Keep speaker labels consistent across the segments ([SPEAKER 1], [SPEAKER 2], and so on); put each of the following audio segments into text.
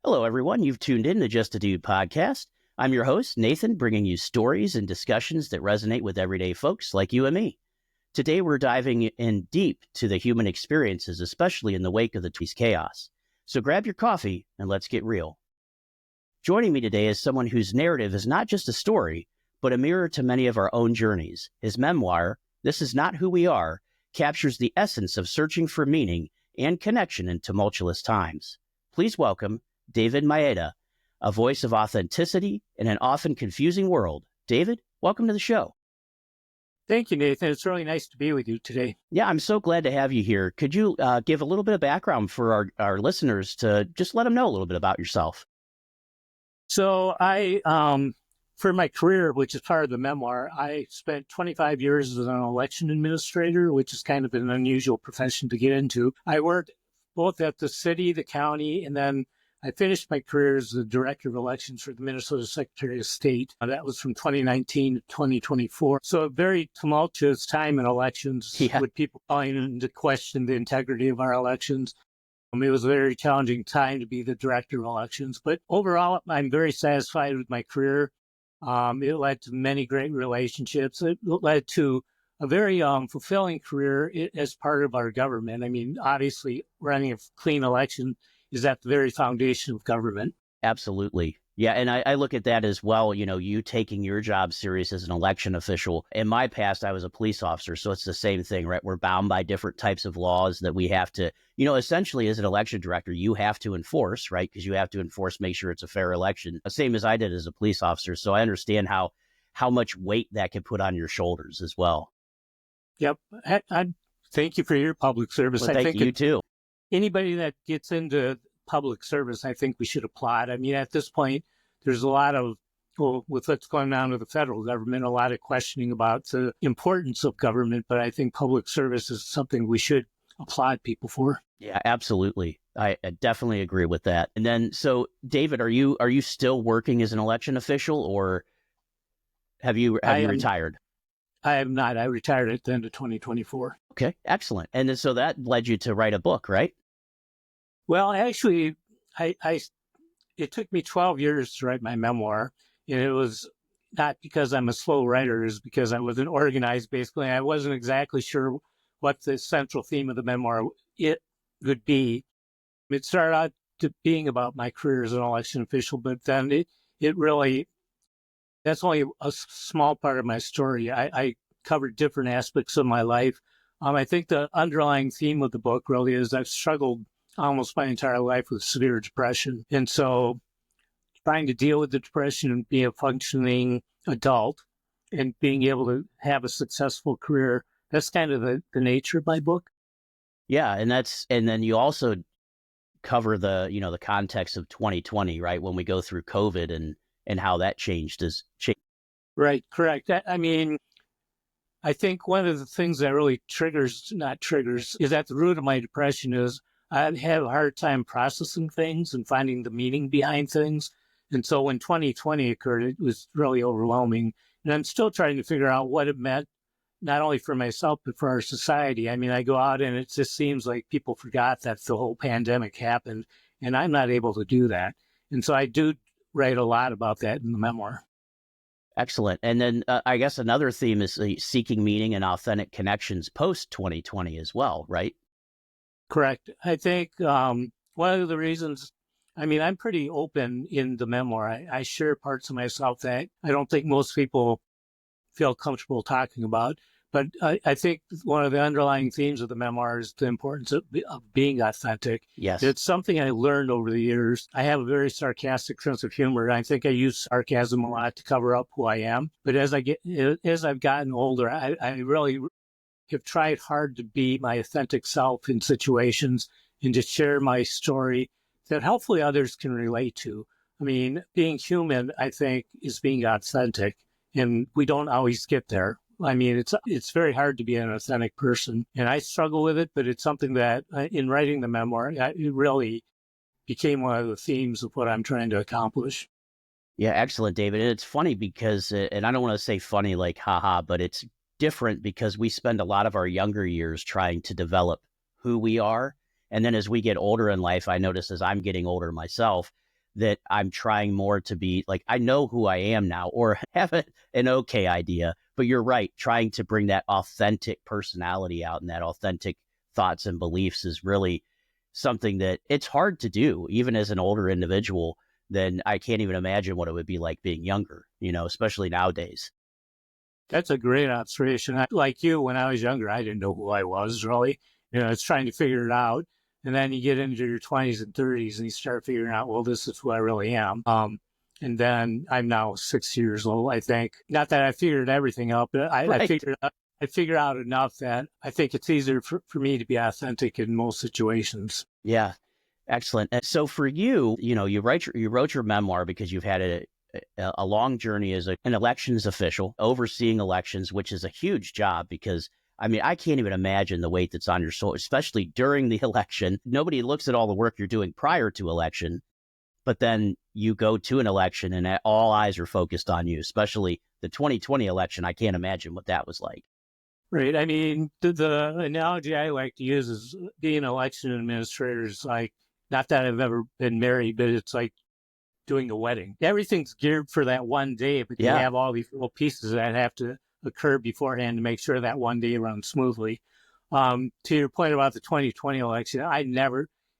[SPEAKER 1] Hello, everyone. You've tuned in to Just a Dude podcast. I'm your host, Nathan, bringing you stories and discussions that resonate with everyday folks like you and me. Today, we're diving in deep to the human experiences, especially in the wake of the chaos. So grab your coffee and let's get real. Joining me today is someone whose narrative is not just a story, but a mirror to many of our own journeys. His memoir, This Is Not Who We Are, captures the essence of searching for meaning and connection in tumultuous times. Please welcome David Maeda, a voice of authenticity in an often confusing world. David, welcome to the show.
[SPEAKER 2] Thank you, Nathan. It's really nice to be with you today.
[SPEAKER 1] Yeah, I'm so glad to have you here. Could you give a little bit of background for our listeners to just let them know a little bit about yourself?
[SPEAKER 2] So for my career, which is part of the memoir, I spent 25 years as an election administrator, which is kind of an unusual profession to get into. I worked both at the city, the county, and then I finished my career as the director of elections for the Minnesota Secretary of State. That was from 2019 to 2024. So a very tumultuous time in elections with people calling into question the integrity of our elections. It was a very challenging time to be the director of elections. But overall, I'm very satisfied with my career. It led to many great relationships. It led to a very fulfilling career as part of our government. I mean, obviously, running a clean election is at the very foundation of government.
[SPEAKER 1] Absolutely. Yeah, and I look at that as well, you taking your job serious as an election official. In my past, I was a police officer, so it's the same thing, right? We're bound by different types of laws that we have to, essentially as an election director, you have to enforce, right? Because you have to make sure it's a fair election, the same as I did as a police officer. So I understand how much weight that can put on your shoulders as well.
[SPEAKER 2] Yep. I thank you for your public service.
[SPEAKER 1] Well, thank you too.
[SPEAKER 2] Anybody that gets into public service, I think we should applaud. I mean, at this point, there's a lot of, with what's going on with the federal government, a lot of questioning about the importance of government, but I think public service is something we should applaud people for.
[SPEAKER 1] Yeah, absolutely. I definitely agree with that. And then, so David, are you still working as an election official, or have you retired?
[SPEAKER 2] I am not. I retired at the end of 2024.
[SPEAKER 1] Okay, excellent. And then, so that led you to write a book, right?
[SPEAKER 2] Well, actually, it took me 12 years to write my memoir, and it was not because I'm a slow writer, it's because I wasn't organized, basically. I wasn't exactly sure what the central theme of the memoir it would be. It started out to being about my career as an election official, but then it really, that's only a small part of my story. I covered different aspects of my life. I think the underlying theme of the book really is I've struggled almost my entire life with severe depression. And so trying to deal with the depression and be a functioning adult and being able to have a successful career, that's kind of the nature of my book.
[SPEAKER 1] Yeah. And then you also cover the context of 2020, right? When we go through COVID and how that changed.
[SPEAKER 2] Right. Correct. I mean, I think one of the things that really is at the root of my depression is I have a hard time processing things and finding the meaning behind things. And so when 2020 occurred, it was really overwhelming. And I'm still trying to figure out what it meant, not only for myself, but for our society. I mean, I go out and it just seems like people forgot that the whole pandemic happened, and I'm not able to do that. And so I do write a lot about that in the memoir.
[SPEAKER 1] Excellent. And then I guess another theme is seeking meaning and authentic connections post 2020 as well, right?
[SPEAKER 2] Correct. I think one of the reasons, I mean, I'm pretty open in the memoir. I share parts of myself that I don't think most people feel comfortable talking about. But I think one of the underlying themes of the memoir is the importance of being authentic.
[SPEAKER 1] Yes.
[SPEAKER 2] It's something I learned over the years. I have a very sarcastic sense of humor. I think I use sarcasm a lot to cover up who I am. But as I've gotten older, I really have tried hard to be my authentic self in situations and to share my story that hopefully others can relate to. I mean, being human, I think, is being authentic, and we don't always get there. I mean, it's very hard to be an authentic person, and I struggle with it, but it's something that in writing the memoir, it really became one of the themes of what I'm trying to accomplish.
[SPEAKER 1] Yeah, excellent, David. And it's funny because, and I don't want to say funny like haha, but it's different because we spend a lot of our younger years trying to develop who we are. And then as we get older in life, I notice as I'm getting older myself, that I'm trying more to be like, I know who I am now, or have an okay idea. But you're right, trying to bring that authentic personality out and that authentic thoughts and beliefs is really something that it's hard to do, even as an older individual. Then I can't even imagine what it would be like being younger, especially nowadays.
[SPEAKER 2] That's a great observation. Like you, when I was younger, I didn't know who I was really. It's trying to figure it out. And then you get into your 20s and 30s and you start figuring out, well, this is who I really am. And then I'm now 6 years old, I think. Not that I figured everything out, but I figured out enough that I think it's easier for me to be authentic in most situations.
[SPEAKER 1] Yeah, excellent. And so for you, you wrote your memoir because you've had a long journey as an elections official, overseeing elections, which is a huge job because, I can't even imagine the weight that's on your soul, especially during the election. Nobody looks at all the work you're doing prior to election, but then you go to an election and all eyes are focused on you, especially the 2020 election. I can't imagine what that was like.
[SPEAKER 2] Right. The analogy I like to use is being an election administrator is like, not that I've ever been married, but it's like doing a wedding. Everything's geared for that one day, but you have all these little pieces that have to occur beforehand to make sure that one day runs smoothly. To your point about the 2020 election,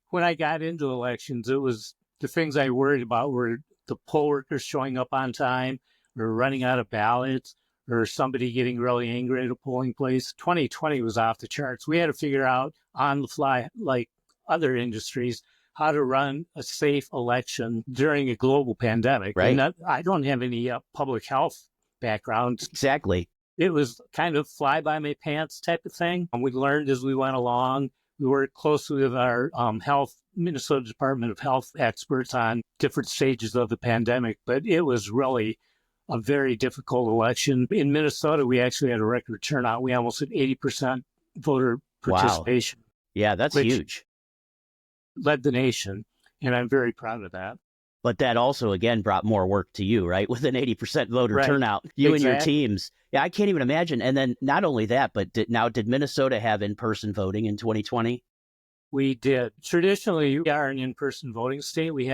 [SPEAKER 2] when I got into elections, it was the things I worried about were the poll workers showing up on time or running out of ballots or somebody getting really angry at a polling place. 2020 was off the charts. We had to figure out on the fly, like other industries, how to run a safe election during a global pandemic.
[SPEAKER 1] Right.
[SPEAKER 2] And I don't have any public health background.
[SPEAKER 1] Exactly.
[SPEAKER 2] It was kind of fly by my pants type of thing. And we learned as we went along. We worked closely with our Minnesota Department of Health experts on different stages of the pandemic. But it was really a very difficult election. In Minnesota, we actually had a record turnout. We almost had 80% voter participation.
[SPEAKER 1] Wow. Yeah, that's huge.
[SPEAKER 2] Led the nation, and I'm very proud of that.
[SPEAKER 1] But that also, again, brought more work to you, right? With an 80% voter turnout, you and your teams. Yeah, I can't even imagine. And then not only that, but did Minnesota have in-person voting in 2020?
[SPEAKER 2] We did. Traditionally, we are an in-person voting state. We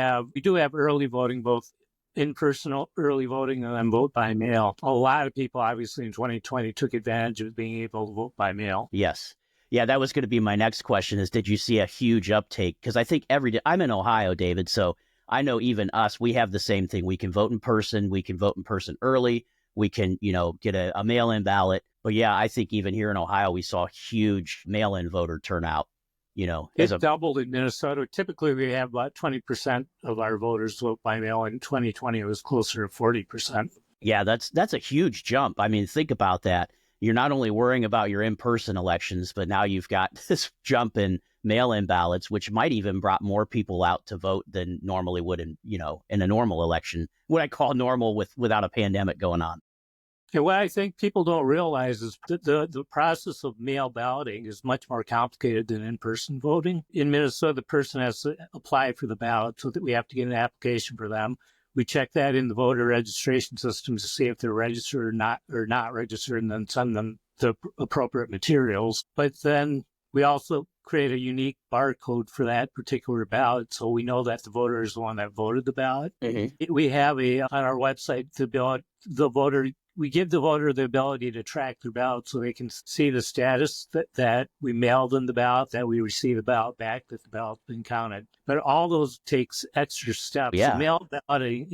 [SPEAKER 2] do have early voting, both in-person early voting and then vote by mail. A lot of people, obviously, in 2020 took advantage of being able to vote by mail.
[SPEAKER 1] Yes. Yeah, that was going to be my next question is, did you see a huge uptake? Because I think every day, I'm in Ohio, David, so I know even us, we have the same thing. We can vote in person. We can vote in person early. We can, get a mail-in ballot. But yeah, I think even here in Ohio, we saw huge mail-in voter turnout.
[SPEAKER 2] It doubled in Minnesota. Typically, we have about 20% of our voters vote by mail. In 2020, it was closer to 40%.
[SPEAKER 1] Yeah, that's a huge jump. Think about that. You're not only worrying about your in-person elections, but now you've got this jump in mail-in ballots, which might even brought more people out to vote than normally would in a normal election, what I call normal without a pandemic going on.
[SPEAKER 2] And what I think people don't realize is that the process of mail balloting is much more complicated than in-person voting. In Minnesota, the person has to apply for the ballot, so that we have to get an application for them. We check that in the voter registration system to see if they're registered or not registered, and then send them the appropriate materials. But then we also create a unique barcode for that particular ballot, so we know that the voter is the one that voted the ballot. Mm-hmm. We have on our website we give the voter the ability to track their ballot so they can see the status that we mailed them the ballot, that we received the ballot back, that the ballot's been counted. But all those takes extra steps.
[SPEAKER 1] Yeah.
[SPEAKER 2] So mail balloting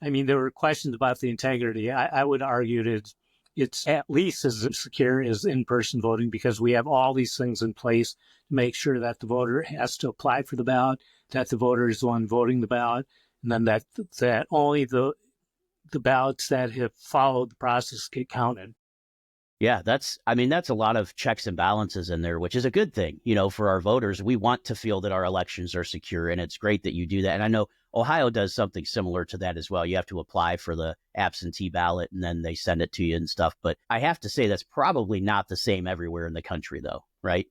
[SPEAKER 2] there were questions about the integrity. I would argue that it's at least as secure as in-person voting because we have all these things in place to make sure that the voter has to apply for the ballot, that the voter is the one voting the ballot, and then that only the ballots that have followed the process get counted.
[SPEAKER 1] Yeah, that's a lot of checks and balances in there, which is a good thing, for our voters. We want to feel that our elections are secure, and it's great that you do that. And I know Ohio does something similar to that as well. You have to apply for the absentee ballot, and then they send it to you and stuff. But I have to say that's probably not the same everywhere in the country, though, right?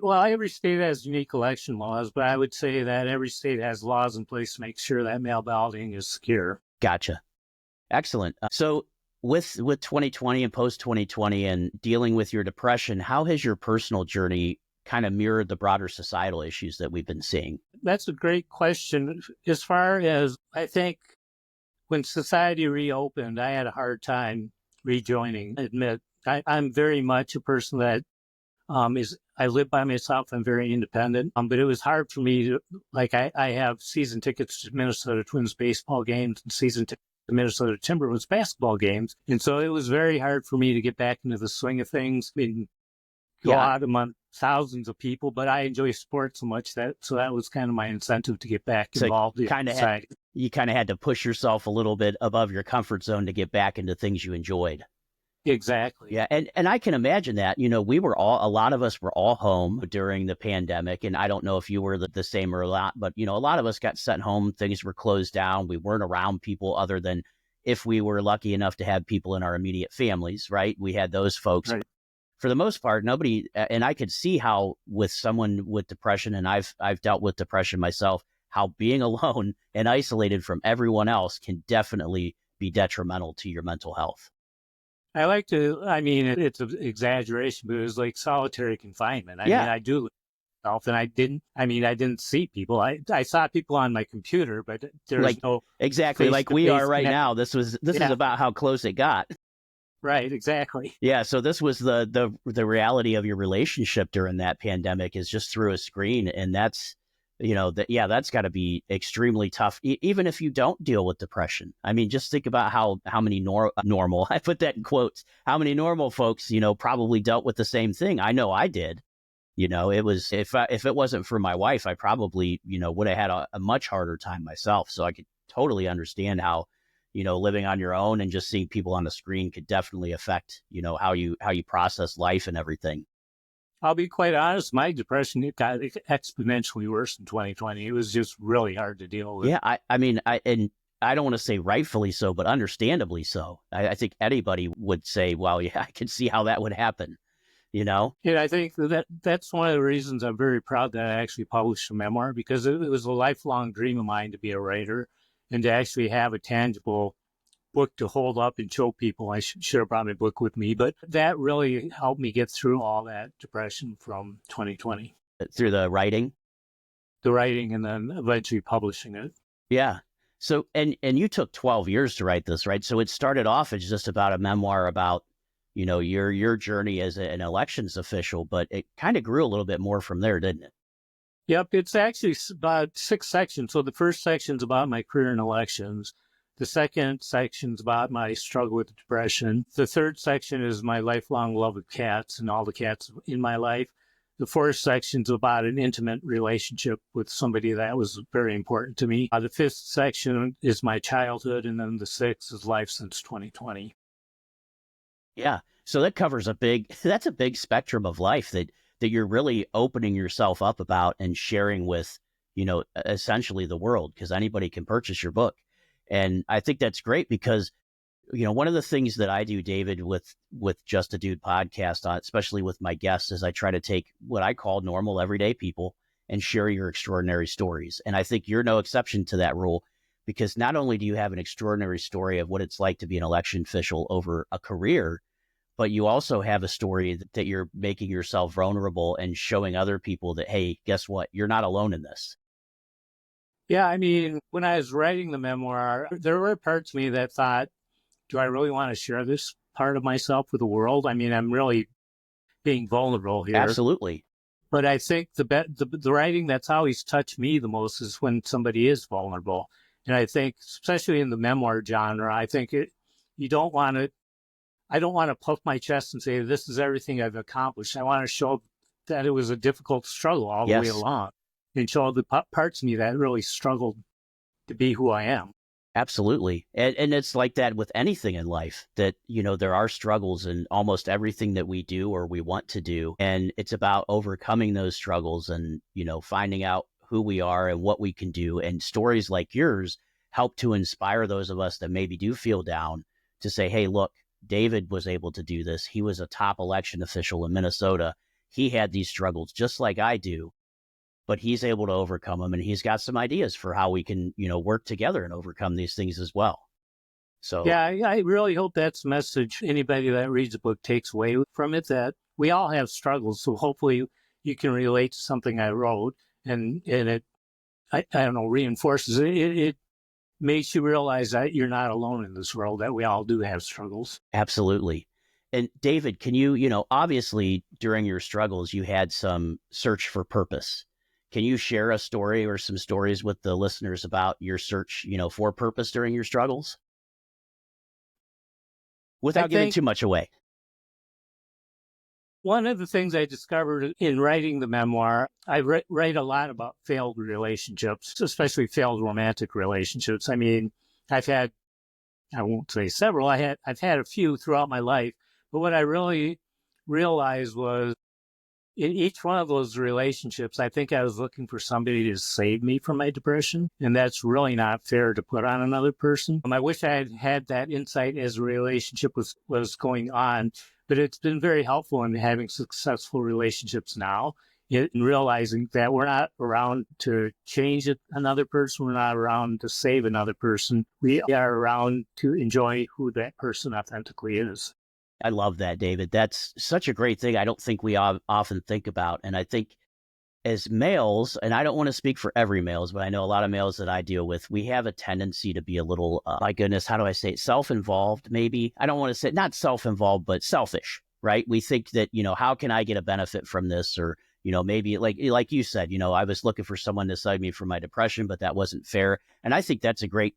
[SPEAKER 2] Well, every state has unique election laws, but I would say that every state has laws in place to make sure that mail balloting is secure.
[SPEAKER 1] Gotcha. Excellent. So with 2020 and post 2020 and dealing with your depression, how has your personal journey kind of mirrored the broader societal issues that we've been seeing?
[SPEAKER 2] That's a great question. As far as I think when society reopened, I had a hard time rejoining. I admit, I'm very much a person that I live by myself. I'm very independent. But it was hard for me to, like, I have season tickets to Minnesota Twins baseball games and season tickets to Minnesota Timberwolves basketball games. And so it was very hard for me to get back into the swing of things and go out among thousands of people. But I enjoy sports so much that was kind of my incentive to get back involved.
[SPEAKER 1] You kind of had to push yourself a little bit above your comfort zone to get back into things you enjoyed.
[SPEAKER 2] Exactly.
[SPEAKER 1] Yeah. And I can imagine that, a lot of us were all home during the pandemic. And I don't know if you were the same or not, but, a lot of us got sent home. Things were closed down. We weren't around people other than if we were lucky enough to have people in our immediate families, right? We had those folks.
[SPEAKER 2] Right.
[SPEAKER 1] For the most part, nobody, and I could see how with someone with depression, and I've dealt with depression myself, how being alone and isolated from everyone else can definitely be detrimental to your mental health.
[SPEAKER 2] It's an exaggeration, but it was like solitary confinement. I do live myself, and I didn't see people. I saw people on my computer, but there's no
[SPEAKER 1] exactly like we are right now. This is about how close it got.
[SPEAKER 2] Right, exactly.
[SPEAKER 1] Yeah, so this was the reality of your relationship during that pandemic is just through a screen, and that's that's got to be extremely tough, even if you don't deal with depression. I mean, just think about how many normal, I put that in quotes, how many normal folks, probably dealt with the same thing. I know I did. It was, if it wasn't for my wife, I probably, would have had a much harder time myself. So I could totally understand how, living on your own and just seeing people on the screen could definitely affect, how you process life and everything.
[SPEAKER 2] I'll be quite honest, my depression, it got exponentially worse in 2020. It was just really hard to deal with.
[SPEAKER 1] Yeah, I don't want to say rightfully so, but understandably so. I think anybody would say, well, yeah, I can see how that would happen,
[SPEAKER 2] Yeah, I think that's one of the reasons I'm very proud that I actually published a memoir, because it was a lifelong dream of mine to be a writer and to actually have a tangible book to hold up and show people. I should have brought my book with me, but that really helped me get through all that depression from 2020.
[SPEAKER 1] Through the writing?
[SPEAKER 2] The writing and then eventually publishing it.
[SPEAKER 1] Yeah. So, and you took 12 years to write this, right? So it started off as just about a memoir about, your journey as an elections official, but it kind of grew a little bit more from there, didn't it?
[SPEAKER 2] Yep. It's actually about 6 sections. So the first section's about my career in elections. The second section's about my struggle with depression. The third section is my lifelong love of cats and all the cats in my life. The fourth section's about an intimate relationship with somebody that was very important to me. The fifth section is my childhood, and then the sixth is life since 2020.
[SPEAKER 1] Yeah. So that covers that's a big spectrum of life that you're really opening yourself up about and sharing with, essentially the world, because anybody can purchase your book. And I think that's great because, one of the things that I do, David, with Just a Dude podcast, especially with my guests, is I try to take what I call normal, everyday people and share your extraordinary stories. And I think you're no exception to that rule, because not only do you have an extraordinary story of what it's like to be an election official over a career, but you also have a story that you're making yourself vulnerable and showing other people that, hey, guess what? You're not alone in this.
[SPEAKER 2] Yeah, when I was writing the memoir, there were parts of me that thought, do I really want to share this part of myself with the world? I'm really being vulnerable here.
[SPEAKER 1] Absolutely.
[SPEAKER 2] But I think the writing that's always touched me the most is when somebody is vulnerable. And I think, especially in the memoir genre, I think I don't want to puff my chest and say, this is everything I've accomplished. I want to show that it was a difficult struggle all the way along, and show the parts of me that really struggled to be who I am.
[SPEAKER 1] Absolutely. And it's like that with anything in life, that, there are struggles in almost everything that we do or we want to do. And it's about overcoming those struggles and, finding out who we are and what we can do. And stories like yours help to inspire those of us that maybe do feel down to say, hey, look, David was able to do this. He was a top election official in Minnesota. He had these struggles just like I do, but he's able to overcome them. And he's got some ideas for how we can, work together and overcome these things as well. So,
[SPEAKER 2] yeah, I really hope that's the message anybody that reads the book takes away from it, that we all have struggles. So hopefully, you can relate to something I wrote, and it, I don't know, reinforces it. It makes you realize that you're not alone in this world, that we all do have struggles.
[SPEAKER 1] Absolutely. And David, can obviously during your struggles, you had some search for purpose. Can you share a story or some stories with the listeners about your search, for purpose during your struggles? Without giving too much away.
[SPEAKER 2] One of the things I discovered in writing the memoir, I write a lot about failed relationships, especially failed romantic relationships. I mean, I've had, I won't say several, I've had a few throughout my life, but what I really realized was in each one of those relationships, I think I was looking for somebody to save me from my depression, and that's really not fair to put on another person. I wish I had had that insight as a relationship was going on, but it's been very helpful in having successful relationships now, in realizing that we're not around to change another person. We're not around to save another person. We are around to enjoy who that person authentically is.
[SPEAKER 1] I love that, David. That's such a great thing. I don't think we often think about. And I think as males, and I don't want to speak for every males, but I know a lot of males that I deal with, we have a tendency to be a little, my goodness, how do I say it? Self-involved, maybe. I don't want to say not self-involved, but selfish, right? We think that, how can I get a benefit from this? Or, maybe like you said, I was looking for someone to save me from my depression, but that wasn't fair. And I think that's a great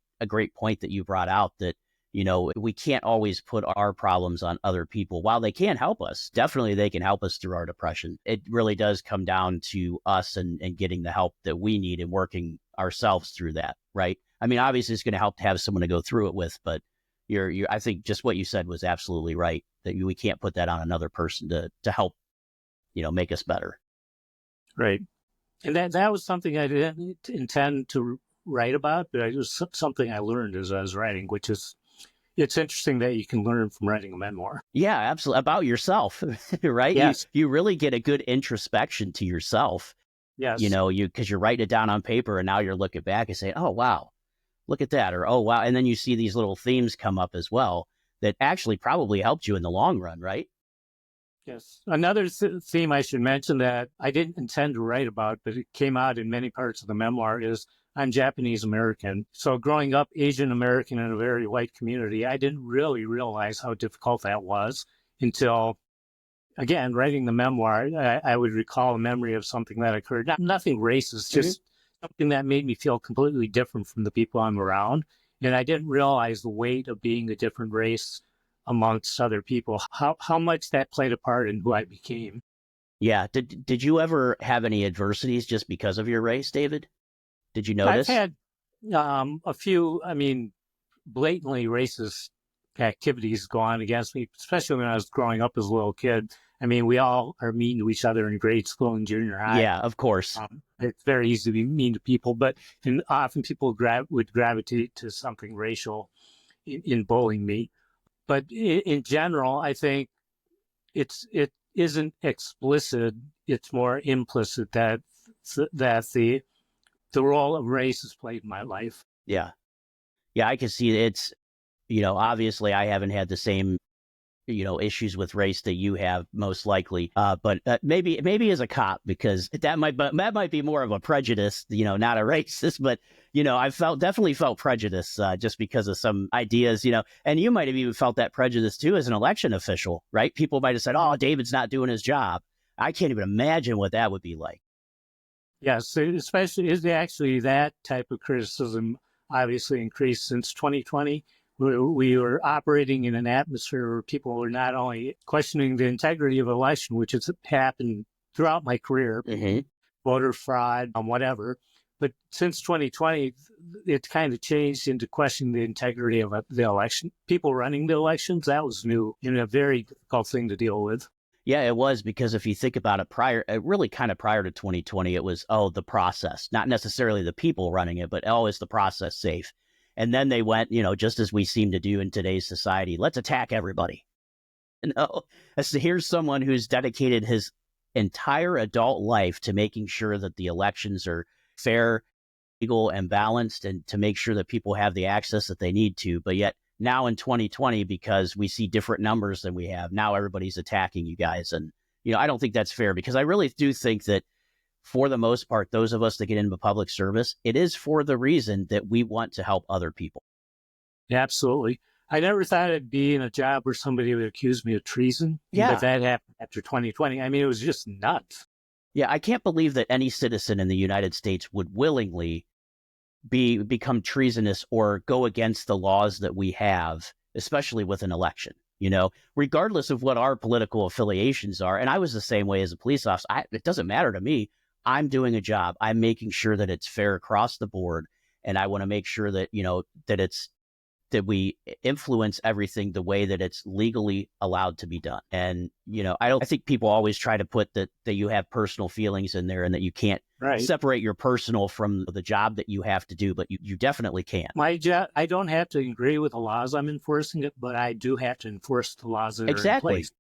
[SPEAKER 1] point that you brought out, that we can't always put our problems on other people. While they can help us, definitely they can help us through our depression. It really does come down to us and getting the help that we need and working ourselves through that, right? I mean, obviously it's going to help to have someone to go through it with, but I think just what you said was absolutely right, that we can't put that on another person to help, make us better.
[SPEAKER 2] Right. And that was something I didn't intend to write about, but it was something I learned as I was writing, which is, it's interesting that you can learn from writing a memoir.
[SPEAKER 1] Yeah, absolutely. About yourself, right?
[SPEAKER 2] Yes.
[SPEAKER 1] You really get a good introspection to yourself.
[SPEAKER 2] Yes.
[SPEAKER 1] Because you're writing it down on paper and now you're looking back and saying, oh, wow, look at that. Or, oh, wow. And then you see these little themes come up as well that actually probably helped you in the long run, right?
[SPEAKER 2] Yes. Another theme I should mention that I didn't intend to write about, but it came out in many parts of the memoir, is I'm Japanese American. So growing up Asian American in a very white community, I didn't really realize how difficult that was until, again, writing the memoir. I would recall a memory of something that occurred. Nothing racist, just something that made me feel completely different from the people I'm around. And I didn't realize the weight of being a different race amongst other people, how much that played a part in who I became.
[SPEAKER 1] Yeah. Did you ever have any adversities just because of your race, David? Did you notice?
[SPEAKER 2] I've had a few, blatantly racist activities go on against me, especially when I was growing up as a little kid. I mean, we all are mean to each other in grade school and junior high.
[SPEAKER 1] Yeah, of course.
[SPEAKER 2] It's very easy to be mean to people, and often people would gravitate to something racial in bullying me. But in general, I think it isn't explicit. It's more implicit that the role of race has played in my life.
[SPEAKER 1] Yeah. Yeah, I can see it's, obviously I haven't had the same, issues with race that you have, most likely. But maybe as a cop, because that might be more of a prejudice, not a racist, but, I definitely felt prejudice just because of some ideas, and you might have even felt that prejudice too as an election official, right? People might have said, oh, David's not doing his job. I can't even imagine what that would be like.
[SPEAKER 2] Yes, especially is actually that type of criticism obviously increased since 2020. We were operating in an atmosphere where people were not only questioning the integrity of election, which has happened throughout my career, voter fraud, whatever. But since 2020, it kind of changed into questioning the integrity of the election. People running the elections, that was new and a very difficult thing to deal with.
[SPEAKER 1] Yeah, it was, because if you think about it, prior to 2020, it was, the process, not necessarily the people running it, but, is the process safe? And then they went, just as we seem to do in today's society, let's attack everybody. So here's someone who's dedicated his entire adult life to making sure that the elections are fair, legal, and balanced, and to make sure that people have the access that they need to. But yet now in 2020, because we see different numbers than we have, now everybody's attacking you guys. And I don't think that's fair, because I really do think that for the most part, those of us that get into public service, it is for the reason that we want to help other people.
[SPEAKER 2] Yeah, absolutely. I never thought I'd be in a job where somebody would accuse me of treason.
[SPEAKER 1] Yeah.
[SPEAKER 2] But that happened after 2020. I mean, it was just nuts.
[SPEAKER 1] Yeah, I can't believe that any citizen in the United States would willingly become treasonous or go against the laws that we have, especially with an election, regardless of what our political affiliations are. And I was the same way as a police officer. It doesn't matter to me. I'm doing a job. I'm making sure that it's fair across the board. And I want to make sure that, that we influence everything the way that it's legally allowed to be done. And, I think people always try to put that you have personal feelings in there and that you can't separate your personal from the job that you have to do, but you definitely can.
[SPEAKER 2] My job, I don't have to agree with the laws I'm enforcing it, but I do have to enforce the laws that are in place.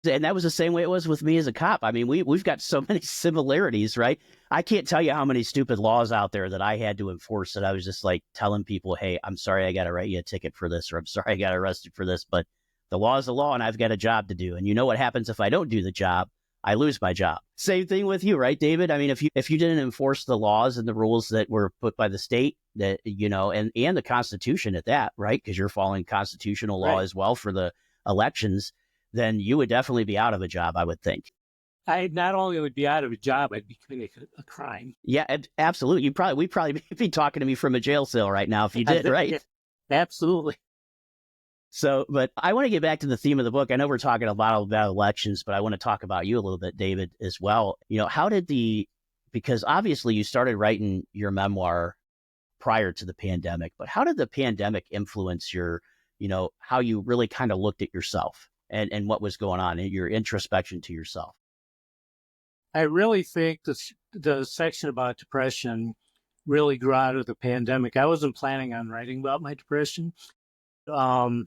[SPEAKER 1] And that was the same way it was with me as a cop. I mean, we've got so many similarities, right? I can't tell you how many stupid laws out there that I had to enforce that I was just like telling people, hey, I'm sorry I got to write you a ticket for this, or I'm sorry I got arrested for this, but the law is the law and I've got a job to do. And you know what happens if I don't do the job? I lose my job. Same thing with you, right, David? I mean, if you didn't enforce the laws and the rules that were put by the state, that, and the Constitution at that, right? Because you're following constitutional law as well for the elections, then you would definitely be out of a job, I would think.
[SPEAKER 2] I not only would be out of a job, I'd be committing a crime.
[SPEAKER 1] Yeah, absolutely. We'd probably be talking to me from a jail cell right now if you did, right?
[SPEAKER 2] Yeah, absolutely.
[SPEAKER 1] So, but I want to get back to the theme of the book. I know we're talking a lot about elections, but I want to talk about you a little bit, David, as well. Because obviously you started writing your memoir prior to the pandemic, but how did the pandemic influence your, how you really kind of looked at yourself and what was going on in your introspection to yourself?
[SPEAKER 2] I really think the section about depression really grew out of the pandemic. I wasn't planning on writing about my depression. I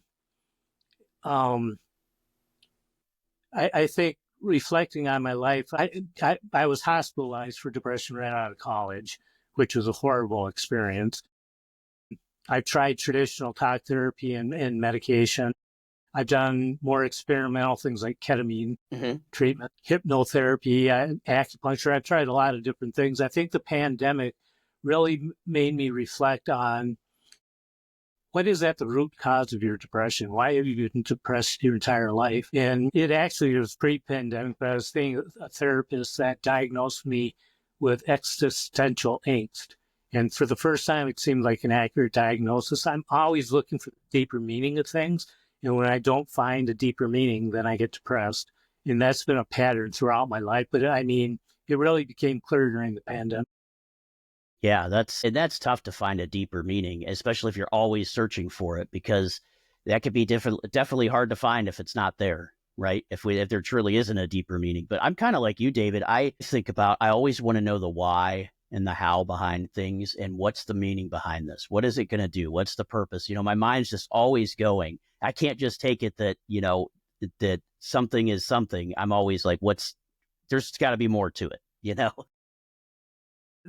[SPEAKER 2] think reflecting on my life, I was hospitalized for depression right out of college, which was a horrible experience. I've tried traditional talk therapy and medication. I've done more experimental things like ketamine treatment, hypnotherapy, acupuncture. I've tried a lot of different things. I think the pandemic really made me reflect on what is at the root cause of your depression? Why have you been depressed your entire life? And it actually was pre-pandemic, but I was seeing a therapist that diagnosed me with existential angst. And for the first time, it seemed like an accurate diagnosis. I'm always looking for the deeper meaning of things. And when I don't find a deeper meaning, then I get depressed. And that's been a pattern throughout my life. But I mean, it really became clear during the pandemic.
[SPEAKER 1] Yeah, that's tough to find a deeper meaning, especially if you're always searching for it, because that could be definitely hard to find if it's not there, right? If there truly isn't a deeper meaning. But I'm kind of like you, David. I always want to know the why and the how behind things, and what's the meaning behind this? What is it going to do? What's the purpose? My mind's just always going. I can't just take it that, that something is something. I'm always like, there's got to be more to it,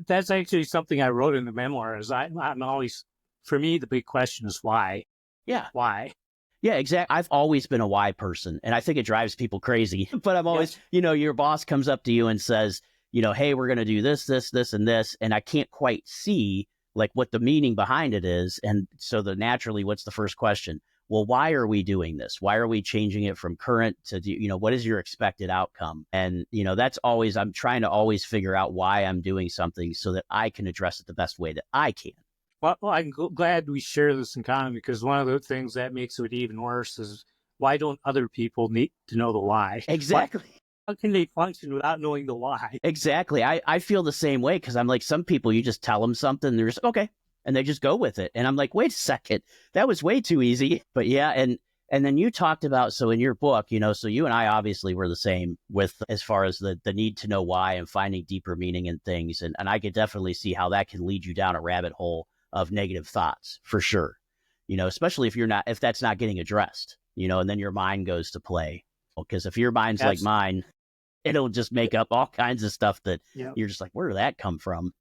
[SPEAKER 2] That's actually something I wrote in the memoirs. I'm always, for me, the big question is why.
[SPEAKER 1] Yeah.
[SPEAKER 2] Why?
[SPEAKER 1] Yeah, exactly. I've always been a why person, and I think it drives people crazy. But I'm always, your boss comes up to you and says, hey, we're going to do this, this, this, and this. And I can't quite see like what the meaning behind it is. And so naturally, what's the first question? Well, why are we doing this? Why are we changing it from current to, what is your expected outcome? And, that's always, I'm trying to always figure out why I'm doing something so that I can address it the best way that I can.
[SPEAKER 2] Well, I'm glad we share this in common, because one of the things that makes it even worse is, why don't other people need to know the why?
[SPEAKER 1] Exactly.
[SPEAKER 2] How can they function without knowing the why?
[SPEAKER 1] Exactly. I feel the same way, because I'm like, some people, you just tell them something, they're just, okay. And they just go with it. And I'm like, wait a second, that was way too easy. But yeah. And then you talked about, so in your book, so you and I obviously were the same with as far as the need to know why and finding deeper meaning in things. And I could definitely see how that can lead you down a rabbit hole of negative thoughts for sure. Especially if that's not getting addressed, and then your mind goes to play. Because if your mind's like mine, it'll just make up all kinds of stuff that you're just like, where did that come from?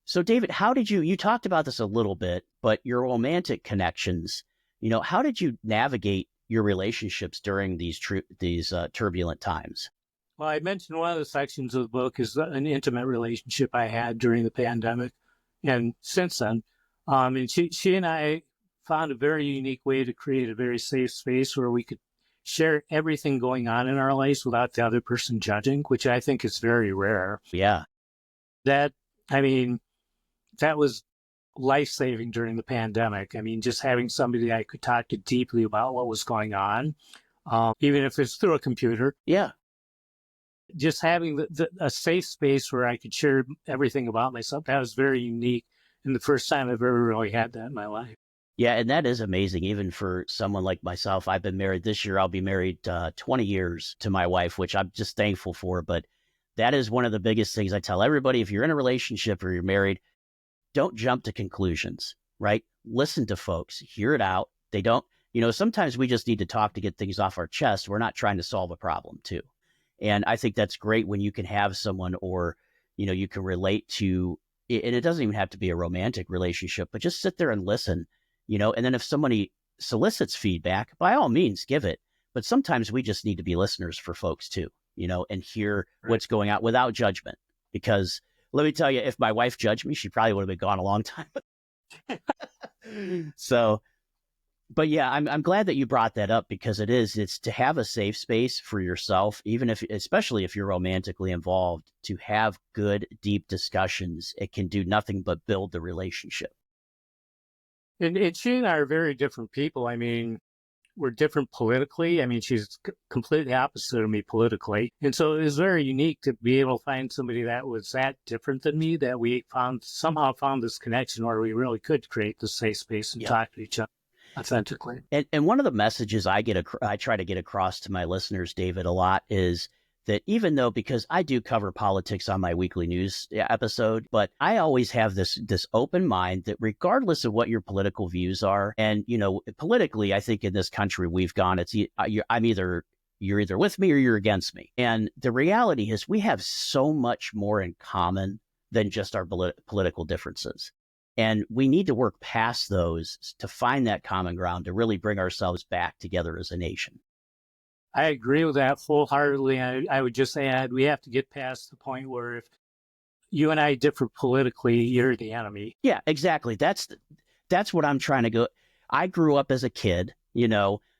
[SPEAKER 1] So David, how did you talked about this a little bit, but your romantic connections, how did you navigate your relationships during these turbulent times?
[SPEAKER 2] Well, I mentioned one of the sections of the book is an intimate relationship I had during the pandemic, and since then, and she and I found a very unique way to create a very safe space where we could share everything going on in our lives without the other person judging, which I think is very rare.
[SPEAKER 1] Yeah.
[SPEAKER 2] That, I mean, that was life-saving during the pandemic. I mean, just having somebody I could talk to deeply about what was going on, even if it's through a computer.
[SPEAKER 1] Yeah.
[SPEAKER 2] Just having a safe space where I could share everything about myself, that was very unique. And the first time I've ever really had that in my life.
[SPEAKER 1] Yeah. And that is amazing. Even for someone like myself, I've been married this year. I'll be married 20 years to my wife, which I'm just thankful for. But that is one of the biggest things I tell everybody. If you're in a relationship or you're married, don't jump to conclusions, right? Listen to folks, hear it out. They don't, sometimes we just need to talk to get things off our chest. We're not trying to solve a problem too. And I think that's great when you can have someone or, you can relate to, and it doesn't even have to be a romantic relationship, but just sit there and listen, and then if somebody solicits feedback, by all means, give it. But sometimes we just need to be listeners for folks too, and hear what's going on without judgment. Because let me tell you, if my wife judged me, she probably would have been gone a long time. So, but yeah, I'm glad that you brought that up because it's to have a safe space for yourself, especially if you're romantically involved, to have good, deep discussions. It can do nothing but build the relationship.
[SPEAKER 2] And she and I are very different people. I mean, we're different politically. I mean, she's completely opposite of me politically. And so it was very unique to be able to find somebody that was that different than me, that we somehow found this connection where we really could create the safe space and talk to each other authentically.
[SPEAKER 1] And one of the messages I try to get across to my listeners, David, a lot is that even though, because I do cover politics on my weekly news episode, but I always have this open mind that regardless of what your political views are, and, politically, I think in this country we've gone, you're either with me or you're against me. And the reality is we have so much more in common than just our political differences. And we need to work past those to find that common ground to really bring ourselves back together as a nation.
[SPEAKER 2] I agree with that wholeheartedly. I would just add, we have to get past the point where if you and I differ politically, you're the enemy.
[SPEAKER 1] Yeah, exactly. That's what I'm trying to go. I grew up as a kid,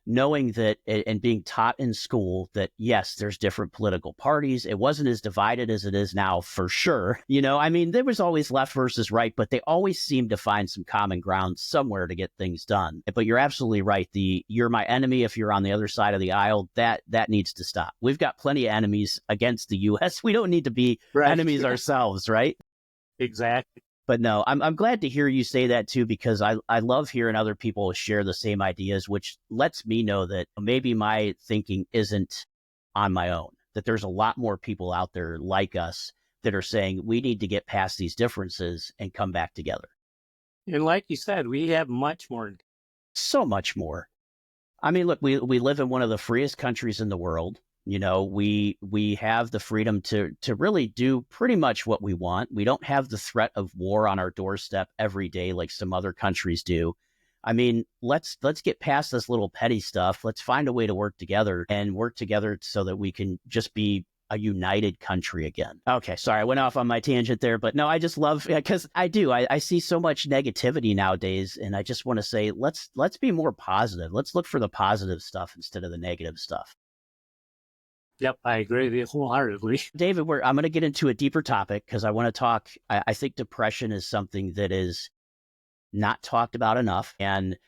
[SPEAKER 1] knowing that and being taught in school that, yes, there's different political parties. It wasn't as divided as it is now, for sure. I mean, there was always left versus right, but they always seemed to find some common ground somewhere to get things done. But you're absolutely right. You're my enemy if you're on the other side of the aisle. That needs to stop. We've got plenty of enemies against the U.S. We don't need to be enemies ourselves, right?
[SPEAKER 2] Exactly.
[SPEAKER 1] But no, I'm glad to hear you say that too, because I love hearing other people share the same ideas, which lets me know that maybe my thinking isn't on my own, that there's a lot more people out there like us that are saying we need to get past these differences and come back together.
[SPEAKER 2] And like you said, we have much more.
[SPEAKER 1] So much more. I mean, look, we live in one of the freest countries in the world. We have the freedom to really do pretty much what we want. We don't have the threat of war on our doorstep every day like some other countries do. I mean, let's get past this little petty stuff. Let's find a way to work together so that we can just be a united country again. Okay, sorry, I went off on my tangent there, but no, I just love, because I see so much negativity nowadays, and I just want to say, let's be more positive. Let's look for the positive stuff instead of the negative stuff.
[SPEAKER 2] Yep, I agree with you wholeheartedly.
[SPEAKER 1] David, I'm going to get into a deeper topic because I want to talk. I think depression is something that is not talked about enough. And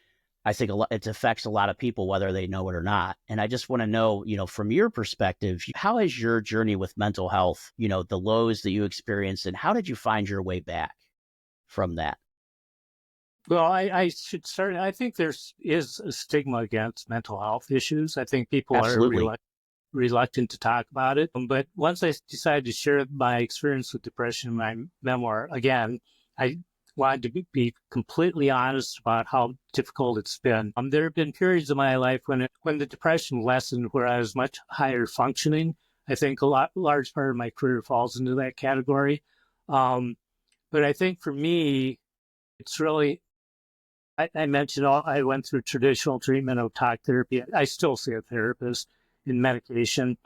[SPEAKER 1] I think it affects a lot of people, whether they know it or not. And I just want to know, from your perspective, how has your journey with mental health, the lows that you experienced, and how did you find your way back from that?
[SPEAKER 2] Well, I should start. I think there is a stigma against mental health issues. I think people
[SPEAKER 1] Absolutely.
[SPEAKER 2] are reluctant to talk about it. But once I decided to share my experience with depression in my memoir, again, I wanted to be completely honest about how difficult it's been. There have been periods of my life when the depression lessened, where I was much higher functioning. I think large part of my career falls into that category. But I think for me, it's really, I mentioned I went through traditional treatment of talk therapy. I still see a therapist in medication.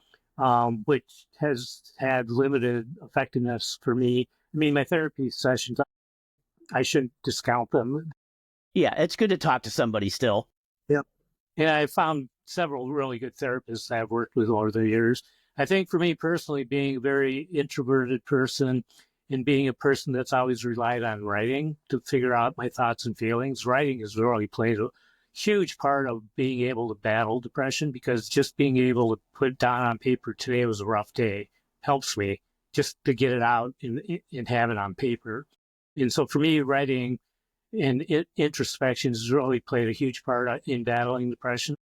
[SPEAKER 2] which has had limited effectiveness for me. I mean, my therapy sessions, I shouldn't discount them.
[SPEAKER 1] Yeah, it's good to talk to somebody still.
[SPEAKER 2] Yep. And I found several really good therapists I've worked with over the years. I think for me personally, being a very introverted person and being a person that's always relied on writing to figure out my thoughts and feelings, writing has really played a huge part of being able to battle depression, because just being able to put down on paper, today was a rough day, helps me just to get it out and have it on paper. And so for me, writing and introspection has really played a huge part in battling depression.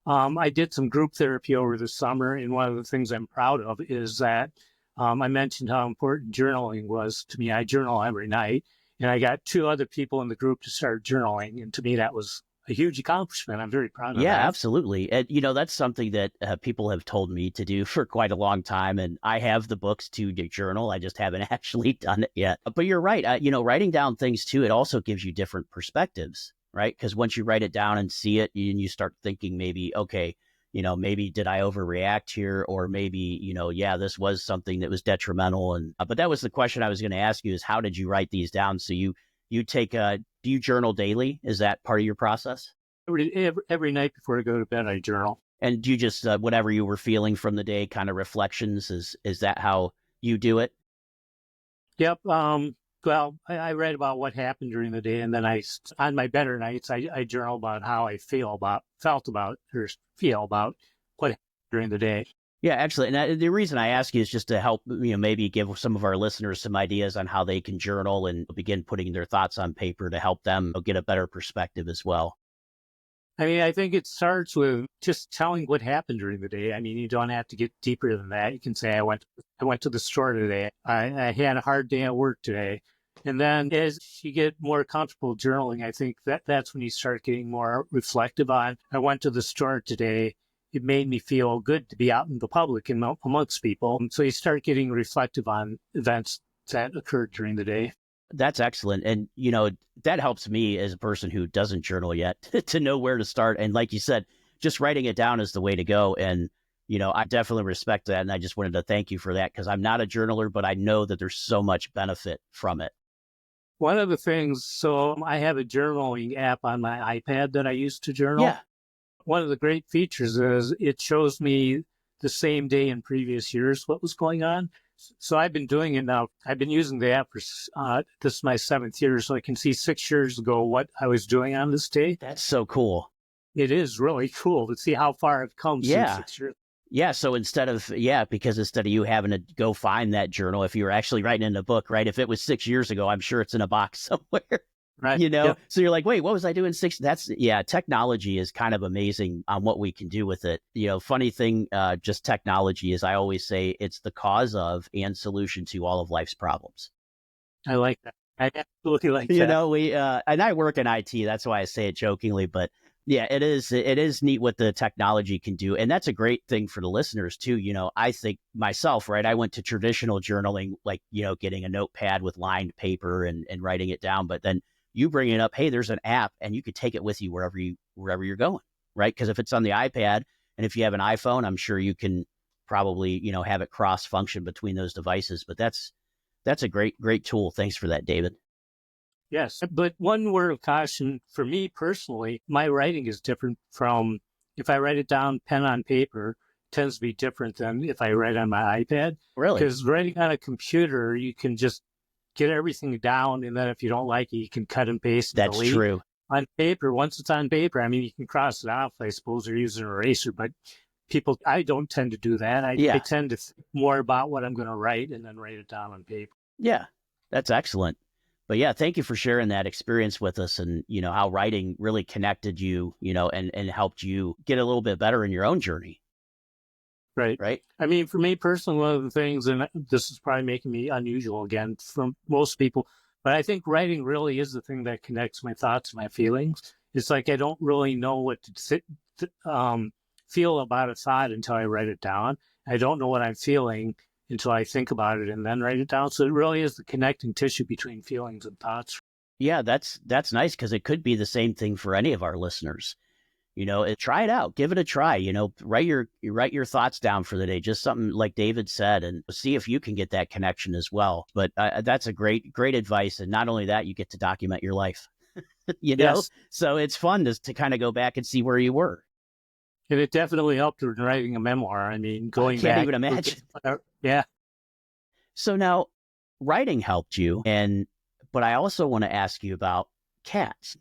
[SPEAKER 2] I did some group therapy over the summer, and one of the things I'm proud of is that I mentioned how important journaling was to me. I journal every night, and I got 2 other people in the group to start journaling, and to me that was a huge accomplishment. I'm very proud of
[SPEAKER 1] Yeah,
[SPEAKER 2] that.
[SPEAKER 1] absolutely. And, that's something that people have told me to do for quite a long time. And I have the books to journal. I just haven't actually done it yet. But you're right. Writing down things too, it also gives you different perspectives, right? Because once you write it down and see it, and you start thinking maybe, okay, maybe did I overreact here? Or maybe, yeah, this was something that was detrimental. And but that was the question I was going to ask you, is how did you write these down? So you take do you journal daily? Is that part of your process?
[SPEAKER 2] Every night before I go to bed, I journal.
[SPEAKER 1] And do you just whatever you were feeling from the day, kind of reflections? Is that how you do it?
[SPEAKER 2] Yep. Well, I read about what happened during the day, and then on my better nights, I journal about how I felt about what happened during the day.
[SPEAKER 1] Yeah, actually. And the reason I ask you is just to help, maybe give some of our listeners some ideas on how they can journal and begin putting their thoughts on paper to help them get a better perspective as well.
[SPEAKER 2] I mean, I think it starts with just telling what happened during the day. I mean, you don't have to get deeper than that. You can say, I went to the store today. I had a hard day at work today. And then as you get more comfortable journaling, I think that's when you start getting more reflective on, I went to the store today. It made me feel good to be out in the public and amongst people. And so you start getting reflective on events that occurred during the day.
[SPEAKER 1] That's excellent. And, that helps me as a person who doesn't journal yet to know where to start. And like you said, just writing it down is the way to go. And, I definitely respect that. And I just wanted to thank you for that, because I'm not a journaler, but I know that there's so much benefit from it.
[SPEAKER 2] One of the things, so I have a journaling app on my iPad that I use to journal.
[SPEAKER 1] Yeah.
[SPEAKER 2] One of the great features is it shows me the same day in previous years what was going on. So I've been doing it now. I've been using the app for this is my 7th year, so I can see 6 years ago what I was doing on this day.
[SPEAKER 1] That's so cool.
[SPEAKER 2] It is really cool to see how far I've come since 6 years.
[SPEAKER 1] Yeah. So because instead of you having to go find that journal, if you were actually writing in a book, right? If it was 6 years ago, I'm sure it's in a box somewhere.
[SPEAKER 2] Right.
[SPEAKER 1] Yep. So you're like, wait, what was I doing? Technology is kind of amazing on what we can do with it. Funny thing, just technology is, I always say, it's the cause of and solution to all of life's problems.
[SPEAKER 2] I like that. I absolutely like that.
[SPEAKER 1] We, and I work in IT. That's why I say it jokingly, but yeah, it is neat what the technology can do. And that's a great thing for the listeners too. I think myself, right, I went to traditional journaling, like, getting a notepad with lined paper and writing it down. But then you bring it up, hey, there's an app and you could take it with you wherever you're going, right? Because if it's on the iPad and if you have an iPhone, I'm sure you can probably, have it cross function between those devices. But that's a great tool. Thanks for that, David.
[SPEAKER 2] Yes. But one word of caution for me personally, my writing is different from if I write it down pen on paper, tends to be different than if I write on my iPad.
[SPEAKER 1] Really?
[SPEAKER 2] Because writing on a computer, you can just get everything down, and then if you don't like it, you can cut and paste.
[SPEAKER 1] That's
[SPEAKER 2] delete.
[SPEAKER 1] true.
[SPEAKER 2] On paper, once it's on paper, I mean, you can cross it off, I suppose, or use an eraser, but I don't tend to do that. I tend to think more about what I'm going to write and then write it down on paper.
[SPEAKER 1] Yeah, that's excellent. But yeah, thank you for sharing that experience with us, and, how writing really connected you, and helped you get a little bit better in your own journey. Right.
[SPEAKER 2] I mean, for me personally, one of the things, and this is probably making me unusual again from most people, but I think writing really is the thing that connects my thoughts and my feelings. It's like I don't really know what to feel about a thought until I write it down. I don't know what I'm feeling until I think about it and then write it down. So it really is the connecting tissue between feelings and thoughts.
[SPEAKER 1] Yeah, that's nice, because it could be the same thing for any of our listeners. Try it out, give it a try, write your thoughts down for the day, just something like David said, and see if you can get that connection as well. But that's a great advice. And not only that, you get to document your life,
[SPEAKER 2] Yes.
[SPEAKER 1] so it's fun to kind of go back and see where you were.
[SPEAKER 2] And it definitely helped in writing a memoir. I mean, going
[SPEAKER 1] I can't
[SPEAKER 2] back.
[SPEAKER 1] even imagine.
[SPEAKER 2] Yeah.
[SPEAKER 1] So now writing helped you, but I also want to ask you about cats.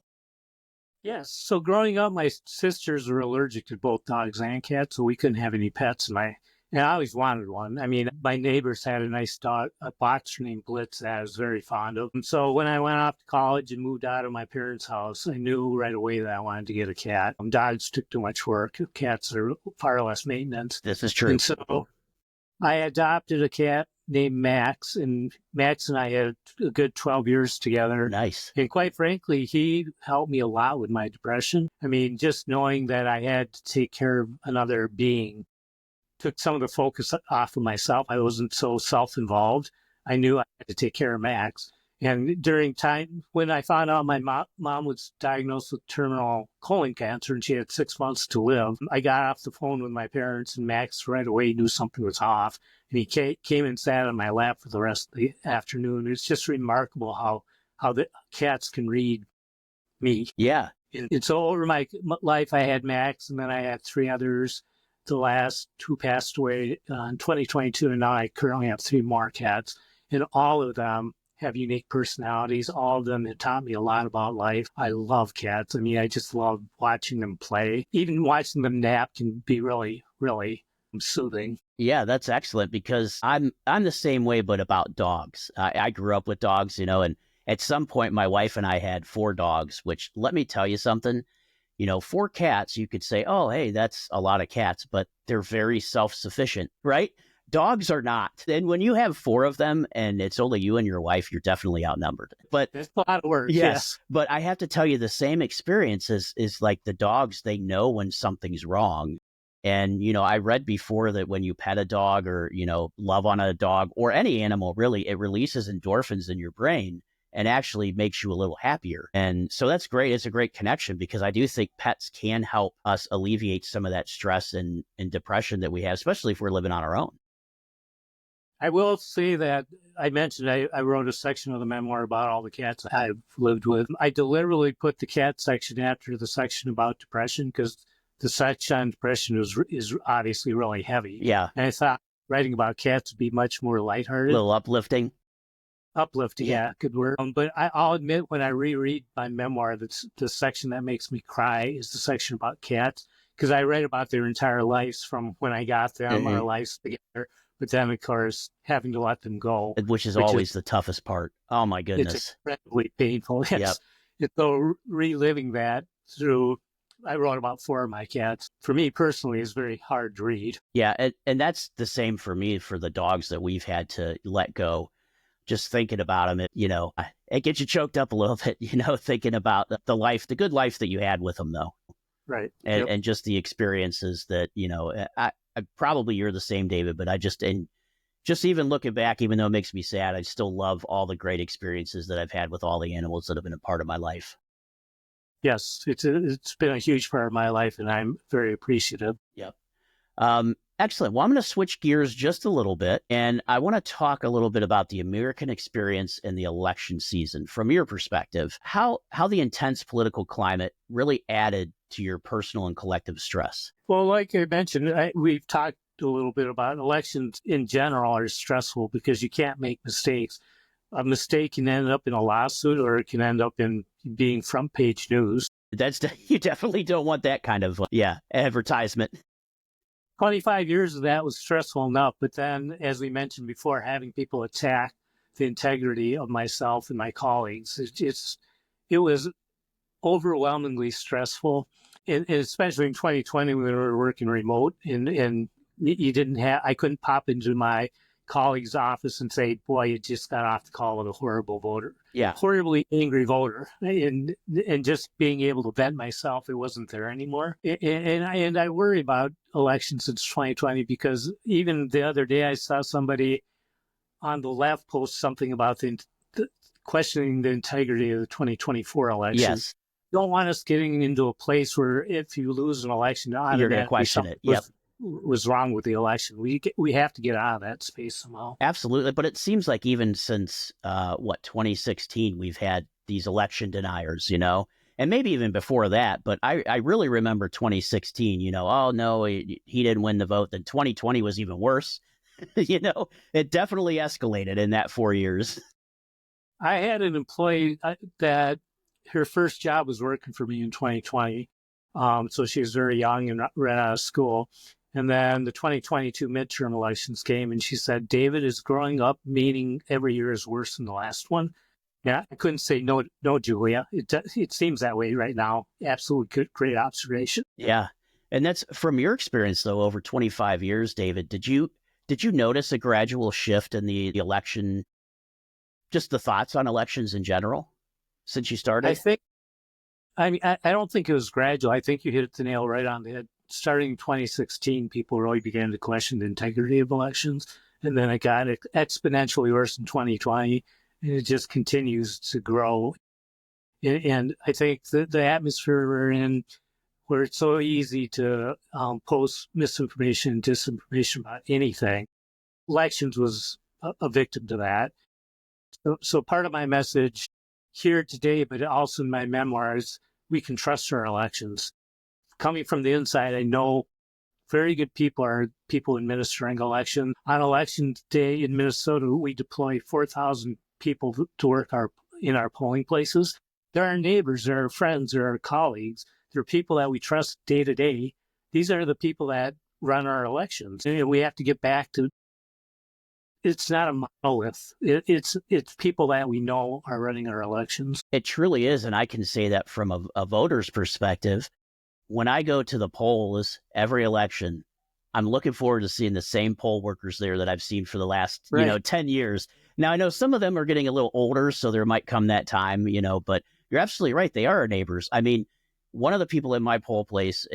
[SPEAKER 2] Yes. So growing up, my sisters were allergic to both dogs and cats, so we couldn't have any pets. And I always wanted one. I mean, my neighbors had a nice dog, a boxer named Blitz that I was very fond of. And so when I went off to college and moved out of my parents' house, I knew right away that I wanted to get a cat. Dogs took too much work. Cats are far less maintenance.
[SPEAKER 1] This is true.
[SPEAKER 2] And so I adopted a cat named Max, and Max and I had a good 12 years together.
[SPEAKER 1] Nice.
[SPEAKER 2] And quite frankly, he helped me a lot with my depression. I mean, just knowing that I had to take care of another being took some of the focus off of myself. I wasn't so self-involved. I knew I had to take care of Max. And during time when I found out my mom was diagnosed with terminal colon cancer and she had 6 months to live, I got off the phone with my parents, and Max right away knew something was off. And he came and sat on my lap for the rest of the afternoon. It's just remarkable how the cats can read me.
[SPEAKER 1] Yeah.
[SPEAKER 2] And so over my life, I had Max, and then I had 3 others. The last 2 passed away in 2022, and now I currently have 3 more cats. And all of them have unique personalities. All of them have taught me a lot about life. I love cats. I mean, I just love watching them play. Even watching them nap can be really, really soothing.
[SPEAKER 1] Yeah, that's excellent, because I'm the same way, but about dogs. I grew up with dogs, and at some point my wife and I had 4 dogs, which, let me tell you something, 4 cats, you could say, oh, hey, that's a lot of cats, but they're very self-sufficient, right? Dogs are not. And when you have 4 of them and it's only you and your wife, you're definitely outnumbered. But
[SPEAKER 2] it's a lot of work.
[SPEAKER 1] Yes. But I have to tell you, the same experience is like the dogs, they know when something's wrong. And, I read before that when you pet a dog or, love on a dog or any animal, really, it releases endorphins in your brain and actually makes you a little happier. And so that's great. It's a great connection, because I do think pets can help us alleviate some of that stress and depression that we have, especially if we're living on our own.
[SPEAKER 2] I will say that I mentioned I wrote a section of the memoir about all the cats I've lived with. I deliberately put the cat section after the section about depression, because the section on depression is obviously really heavy.
[SPEAKER 1] Yeah.
[SPEAKER 2] And I thought writing about cats would be much more lighthearted.
[SPEAKER 1] A little uplifting.
[SPEAKER 2] Uplifting, yeah, good word. But I'll admit, when I reread my memoir, the section that makes me cry is the section about cats, because I read about their entire lives from when I got them, our lives together, but then, of course, having to let them go.
[SPEAKER 1] Which is always the toughest part. Oh, my goodness.
[SPEAKER 2] It's incredibly painful, yes. Yep. So reliving that through, I wrote about 4 of my cats. For me personally, is very hard to read.
[SPEAKER 1] Yeah, and that's the same for me for the dogs that we've had to let go. Just thinking about them, it gets you choked up a little bit, thinking about the good life that you had with them, though.
[SPEAKER 2] Right.
[SPEAKER 1] And just the experiences that, I probably you're the same, David, but just even looking back, even though it makes me sad, I still love all the great experiences that I've had with all the animals that have been a part of my life.
[SPEAKER 2] Yes, it's been a huge part of my life, and I'm very appreciative.
[SPEAKER 1] Yep. Excellent. Well, I'm going to switch gears just a little bit, and I want to talk a little bit about the American experience in the election season. From your perspective, how the intense political climate really added to your personal and collective stress.
[SPEAKER 2] Well, like I mentioned, we've talked a little bit about elections in general are stressful because you can't make mistakes. A mistake can end up in a lawsuit, or it can end up in being front page news.
[SPEAKER 1] You definitely don't want that kind of advertisement.
[SPEAKER 2] 25 years of that was stressful enough. But then, as we mentioned before, having people attack the integrity of myself and my colleagues, it was overwhelmingly stressful. And especially in 2020, when we were working remote, and I couldn't pop into my colleague's office and say, boy, you just got off the call with a horrible voter.
[SPEAKER 1] Yeah.
[SPEAKER 2] Horribly angry voter. And just being able to vent myself, it wasn't there anymore. And I worry about elections since 2020, because even the other day I saw somebody on the left post something about questioning the integrity of the 2024 election.
[SPEAKER 1] Yes.
[SPEAKER 2] don't want us getting into a place where if you lose an election,
[SPEAKER 1] You're going to question it. Yep.
[SPEAKER 2] Was wrong with the election. We have to get out of that space somehow.
[SPEAKER 1] Absolutely. But it seems like even since, 2016, we've had these election deniers, and maybe even before that. But I really remember 2016, oh, no, he didn't win the vote. Then 2020 was even worse. It definitely escalated in that 4 years.
[SPEAKER 2] I had an employee that her first job was working for me in 2020. So she was very young and ran out of school. And then the 2022 midterm elections came, and she said, David, is growing up meaning every year is worse than the last one? Yeah, I couldn't say no, Julia. It seems that way right now. Absolutely great observation.
[SPEAKER 1] Yeah. And that's from your experience, though, over 25 years, David. Did you notice a gradual shift in the election, just the thoughts on elections in general since you started?
[SPEAKER 2] I don't think it was gradual. I think you hit the nail right on the head. Starting in 2016, people really began to question the integrity of elections. And then it got exponentially worse in 2020. And it just continues to grow. And I think the atmosphere we're in, where it's so easy to post misinformation and disinformation about anything, elections was a victim to that. So part of my message here today, but also in my memoirs, we can trust our elections. Coming from the inside, I know very good people are people administering elections. On election day in Minnesota, we deploy 4,000 people to work in our polling places. They're our neighbors, they're our friends, they're our colleagues. They're people that we trust day to day. These are the people that run our elections. And we have to get back to, it's not a monolith. It's people that we know are running our elections.
[SPEAKER 1] It truly is. And I can say that from a voter's perspective. When I go to the polls every election, I'm looking forward to seeing the same poll workers there that I've seen for the last, 10 years. Now, I know some of them are getting a little older, so there might come that time, but you're absolutely right. They are our neighbors. I mean, one of the people in my poll place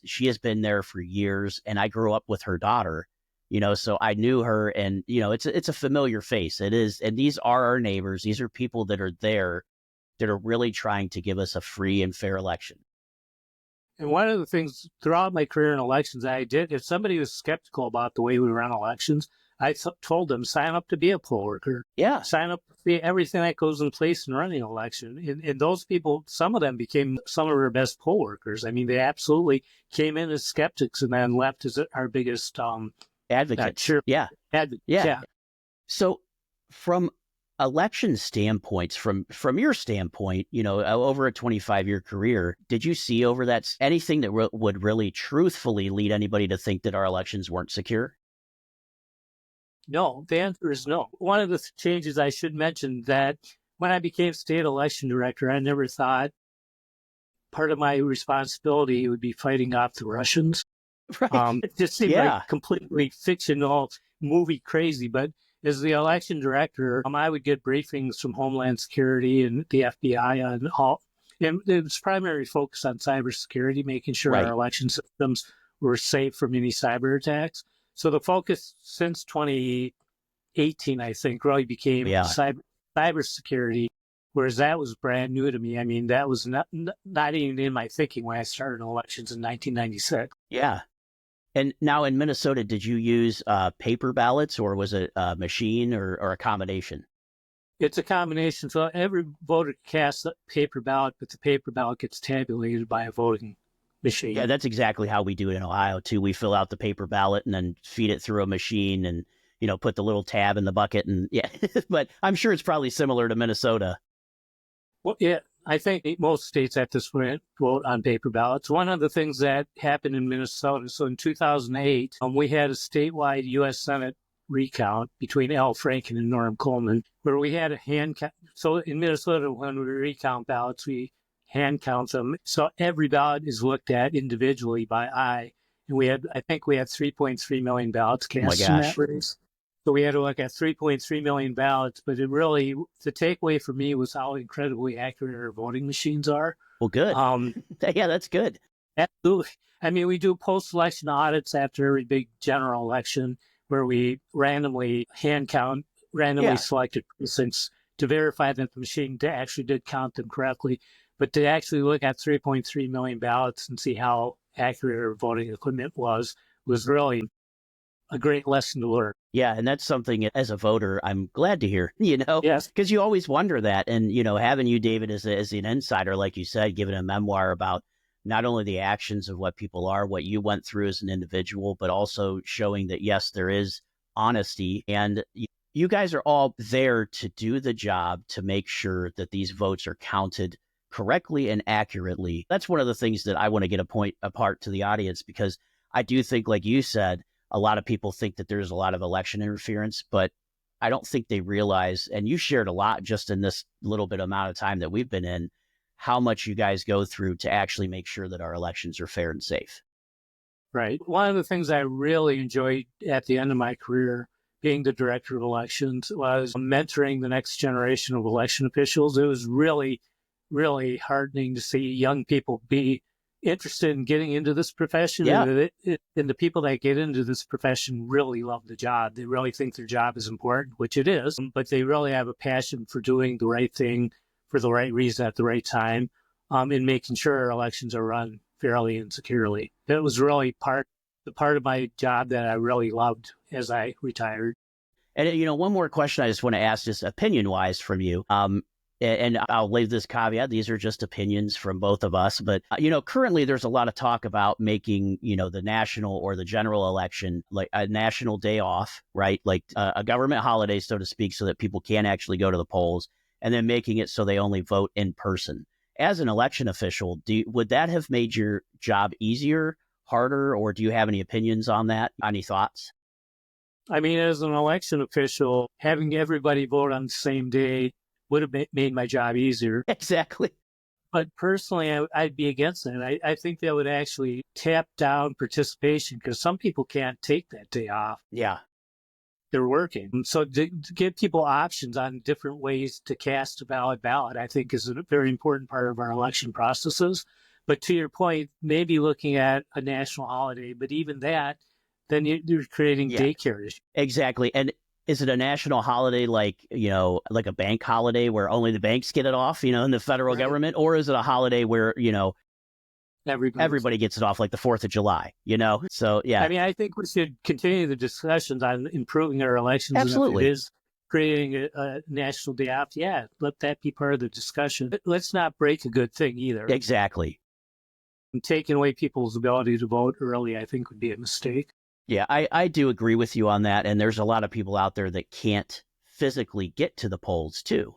[SPEAKER 1] she has been there for years, and I grew up with her daughter, so I knew her, and, it's a familiar face. It is. And these are our neighbors. These are people that are there that are really trying to give us a free and fair election.
[SPEAKER 2] And one of the things throughout my career in elections I did, if somebody was skeptical about the way we run elections, I told them, sign up to be a poll worker.
[SPEAKER 1] Yeah.
[SPEAKER 2] Sign up to see everything that goes in place in running an election. And those people, some of them became some of our best poll workers. I mean, they absolutely came in as skeptics and then left as our biggest
[SPEAKER 1] advocates. Yeah.
[SPEAKER 2] Yeah.
[SPEAKER 1] So from election standpoints, from your standpoint, over a 25-year career, did you see over that anything that would really truthfully lead anybody to think that our elections weren't secure?
[SPEAKER 2] No, the answer is no. One of the changes I should mention that when I became state election director, I never thought part of my responsibility would be fighting off the Russians.
[SPEAKER 1] Right.
[SPEAKER 2] It just seemed like completely fictional, movie crazy, but as the election director, I would get briefings from Homeland Security and the FBI on all, and it was primarily focused on cybersecurity, making sure our election systems were safe from any cyber attacks. So the focus since 2018, I think, really became cybersecurity, whereas that was brand new to me. I mean, that was not even in my thinking when I started elections in 1996.
[SPEAKER 1] Yeah. And now in Minnesota, did you use paper ballots, or was it a machine or a combination?
[SPEAKER 2] It's a combination. So every voter casts a paper ballot, but the paper ballot gets tabulated by a voting machine.
[SPEAKER 1] Yeah, that's exactly how we do it in Ohio, too. We fill out the paper ballot and then feed it through a machine and, put the little tab in the bucket. And yeah, but I'm sure it's probably similar to Minnesota.
[SPEAKER 2] Well, yeah. I think most states at this point vote on paper ballots. One of the things that happened in Minnesota, so in 2008, we had a statewide U.S. Senate recount between Al Franken and Norm Coleman, where we had a hand count. So in Minnesota, when we recount ballots, we hand count them. So every ballot is looked at individually by eye. And I think we had 3.3 million ballots cast in that race. So we had to look at 3.3 million ballots, but the takeaway for me was how incredibly accurate our voting machines are.
[SPEAKER 1] Well, good. Yeah, that's good.
[SPEAKER 2] Absolutely. I mean, we do post-election audits after every big general election where we randomly hand count, selected precincts to verify that the machine actually did count them correctly. But to actually look at 3.3 million ballots and see how accurate our voting equipment was really a great lesson to learn.
[SPEAKER 1] Yeah, and that's something as a voter I'm glad to hear,
[SPEAKER 2] Yes.
[SPEAKER 1] because you always wonder that. And, having you, David, as an insider, like you said, giving a memoir about not only the actions of what people are, what you went through as an individual, but also showing that, yes, there is honesty. And you guys are all there to do the job to make sure that these votes are counted correctly and accurately. That's one of the things that I want to get a point apart to the audience, because I do think, like you said, a lot of people think that there's a lot of election interference, but I don't think they realize, and you shared a lot just in this little bit amount of time that we've been in, how much you guys go through to actually make sure that our elections are fair and safe.
[SPEAKER 2] Right. One of the things I really enjoyed at the end of my career, being the director of elections, was mentoring the next generation of election officials. It was really, really heartening to see young people be interested in getting into this profession.
[SPEAKER 1] Yeah.
[SPEAKER 2] And the people that get into this profession really love the job. They really think their job is important, which it is, but they really have a passion for doing the right thing for the right reason at the right time, in making sure our elections are run fairly and securely. That was really the part of my job that I really loved as I retired.
[SPEAKER 1] And, one more question I just want to ask, just opinion-wise from you. And I'll leave this caveat, these are just opinions from both of us. But, currently there's a lot of talk about making, the national or the general election like a national day off, right? Like a government holiday, so to speak, so that people can actually go to the polls, and then making it so they only vote in person. As an election official, would that have made your job easier, harder, or do you have any opinions on that? Any thoughts?
[SPEAKER 2] I mean, as an election official, having everybody vote on the same day would have made my job easier.
[SPEAKER 1] Exactly.
[SPEAKER 2] But personally, I'd be against that. I think that would actually tap down participation, because some people can't take that day off.
[SPEAKER 1] Yeah.
[SPEAKER 2] They're working. So to give people options on different ways to cast a valid ballot, I think is a very important part of our election processes. But to your point, maybe looking at a national holiday, but even that, then you're creating daycare issues.
[SPEAKER 1] Exactly. And is it a national holiday like a bank holiday where only the banks get it off, in the federal government? Or is it a holiday where, everybody gets it off, like the 4th of July, So, yeah.
[SPEAKER 2] I mean, I think we should continue the discussions on improving our elections.
[SPEAKER 1] Absolutely.
[SPEAKER 2] And if it is creating a national day off, let that be part of the discussion. But let's not break a good thing either.
[SPEAKER 1] Exactly.
[SPEAKER 2] And taking away people's ability to vote early, I think, would be a mistake.
[SPEAKER 1] Yeah, I do agree with you on that. And there's a lot of people out there that can't physically get to the polls too,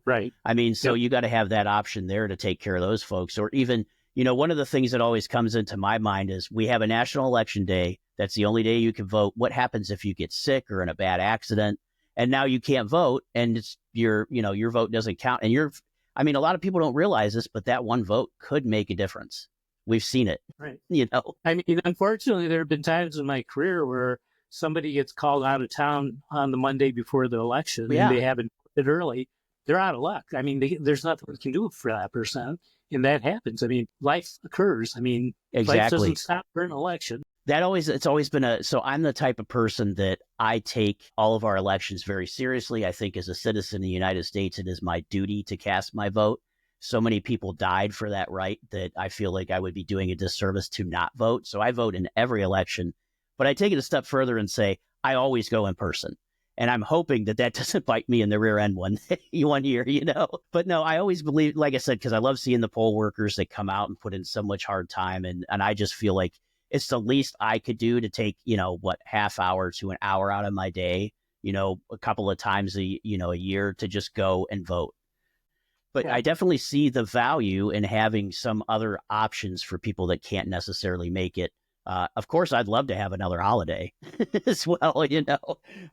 [SPEAKER 2] Right.
[SPEAKER 1] I mean, so you got to have that option there to take care of those folks. Or even, one of the things that always comes into my mind is we have a national election day. That's the only day you can vote. What happens if you get sick or in a bad accident and now you can't vote, and it's your vote doesn't count? And a lot of people don't realize this, but that one vote could make a difference. We've seen it,
[SPEAKER 2] right?
[SPEAKER 1] I
[SPEAKER 2] mean, unfortunately, there have been times in my career where somebody gets called out of town on the Monday before the election, and they haven't voted early. They're out of luck. I mean, there's nothing we can do for that person, and that happens. I mean, life occurs. I mean, life doesn't stop for an election.
[SPEAKER 1] It's always been so I'm the type of person that I take all of our elections very seriously. I think as a citizen of the United States, it is my duty to cast my vote. So many people died for that right that I feel like I would be doing a disservice to not vote. So I vote in every election, but I take it a step further and say, I always go in person. And I'm hoping that doesn't bite me in the rear end one year, But no, I always believe, like I said, because I love seeing the poll workers that come out and put in so much hard time. And I just feel like it's the least I could do to take, half hour to an hour out of my day, a couple of times a year to just go and vote. But I definitely see the value in having some other options for people that can't necessarily make it. Of course, I'd love to have another holiday as well,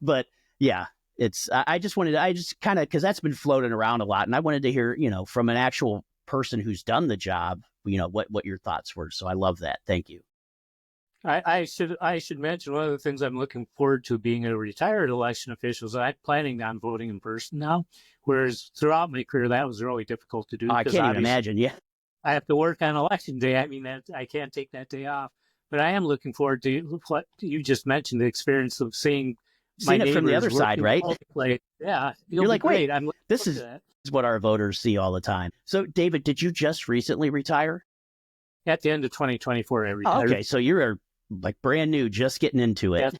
[SPEAKER 1] But yeah, I just kind of, because that's been floating around a lot. And I wanted to hear, from an actual person who's done the job, what your thoughts were. So I love that. Thank you.
[SPEAKER 2] I should mention one of the things I'm looking forward to being a retired election official is I'm planning on voting in person now, whereas throughout my career that was really difficult to do.
[SPEAKER 1] I can't even imagine. Yeah,
[SPEAKER 2] I have to work on election day. I mean, I can't take that day off. But I am looking forward to what you just mentioned, the experience of seeing my
[SPEAKER 1] it from the other side, right?
[SPEAKER 2] Yeah,
[SPEAKER 1] You're
[SPEAKER 2] you'll be
[SPEAKER 1] like, wait,
[SPEAKER 2] great. I'm looking
[SPEAKER 1] this
[SPEAKER 2] forward
[SPEAKER 1] is
[SPEAKER 2] to that.
[SPEAKER 1] what our voters see all the time. So, David, did you just recently retire?
[SPEAKER 2] At the end of 2024, I
[SPEAKER 1] Oh,
[SPEAKER 2] retired.
[SPEAKER 1] okay, so you're like brand new, just getting into it.
[SPEAKER 2] Yeah,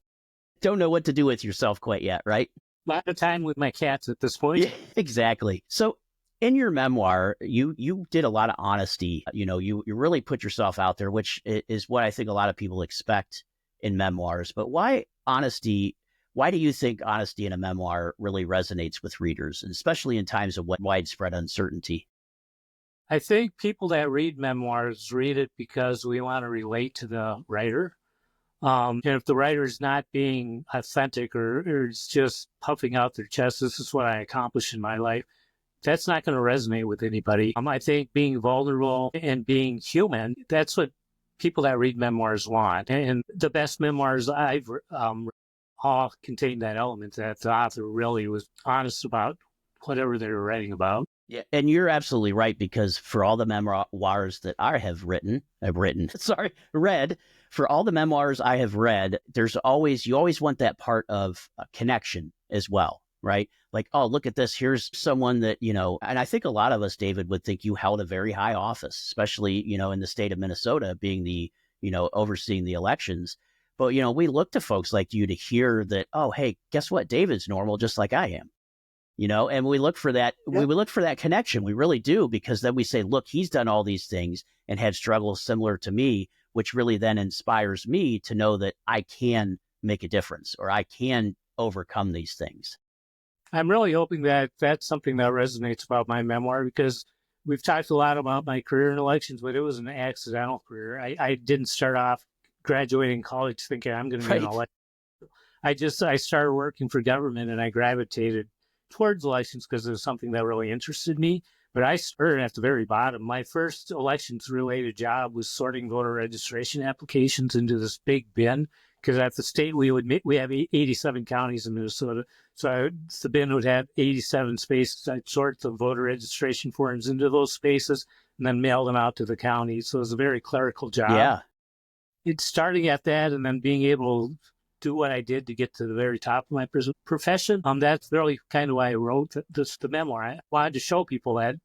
[SPEAKER 1] Don't know what to do with yourself quite yet, right?
[SPEAKER 2] a lot of time with my cats at this point.
[SPEAKER 1] Yeah, exactly. So, in your memoir, you did a lot of honesty. You really put yourself out there, which is what I think a lot of people expect in memoirs. But why honesty? Why do you think honesty in a memoir really resonates with readers, and especially in times of widespread uncertainty?
[SPEAKER 2] I think people that read memoirs read it because we want to relate to the writer. And if the writer is not being authentic or is just puffing out their chest, this is what I accomplished in my life, that's not going to resonate with anybody. I think being vulnerable and being human, that's what people that read memoirs want. And the best memoirs I've all contain that element that the author really was honest about whatever they were writing about.
[SPEAKER 1] Yeah, and you're absolutely right, because for all the memoirs that I have read, for all the memoirs I have read, you always want that part of connection as well, right? Like, oh, look at this. Here's someone that, and I think a lot of us, David, would think you held a very high office, especially, in the state of Minnesota, being overseeing the elections. But, we look to folks like you to hear that, oh, hey, guess what? David's normal, just like I am. And we look for that.
[SPEAKER 2] Yeah.
[SPEAKER 1] We look for that connection. We really do, because then we say, look, he's done all these things and had struggles similar to me, which really then inspires me to know that I can make a difference, or I can overcome these things.
[SPEAKER 2] I'm really hoping that that's something that resonates about my memoir, because we've talked a lot about my career in elections, but it was an accidental career. I didn't start off graduating college thinking I'm going to be an election. I started working for government, and I gravitated towards elections because it was something that really interested me. But I started at the very bottom. My first elections related job was sorting voter registration applications into this big bin, because at the state we have 87 counties in Minnesota. So the bin would have 87 spaces. I'd sort the voter registration forms into those spaces and then mail them out to the counties. So it was a very clerical job.
[SPEAKER 1] Yeah.
[SPEAKER 2] It's starting at that and then being able to do what I did to get to the very top of my profession. That's really kind of why I wrote the memoir. I wanted to show people that,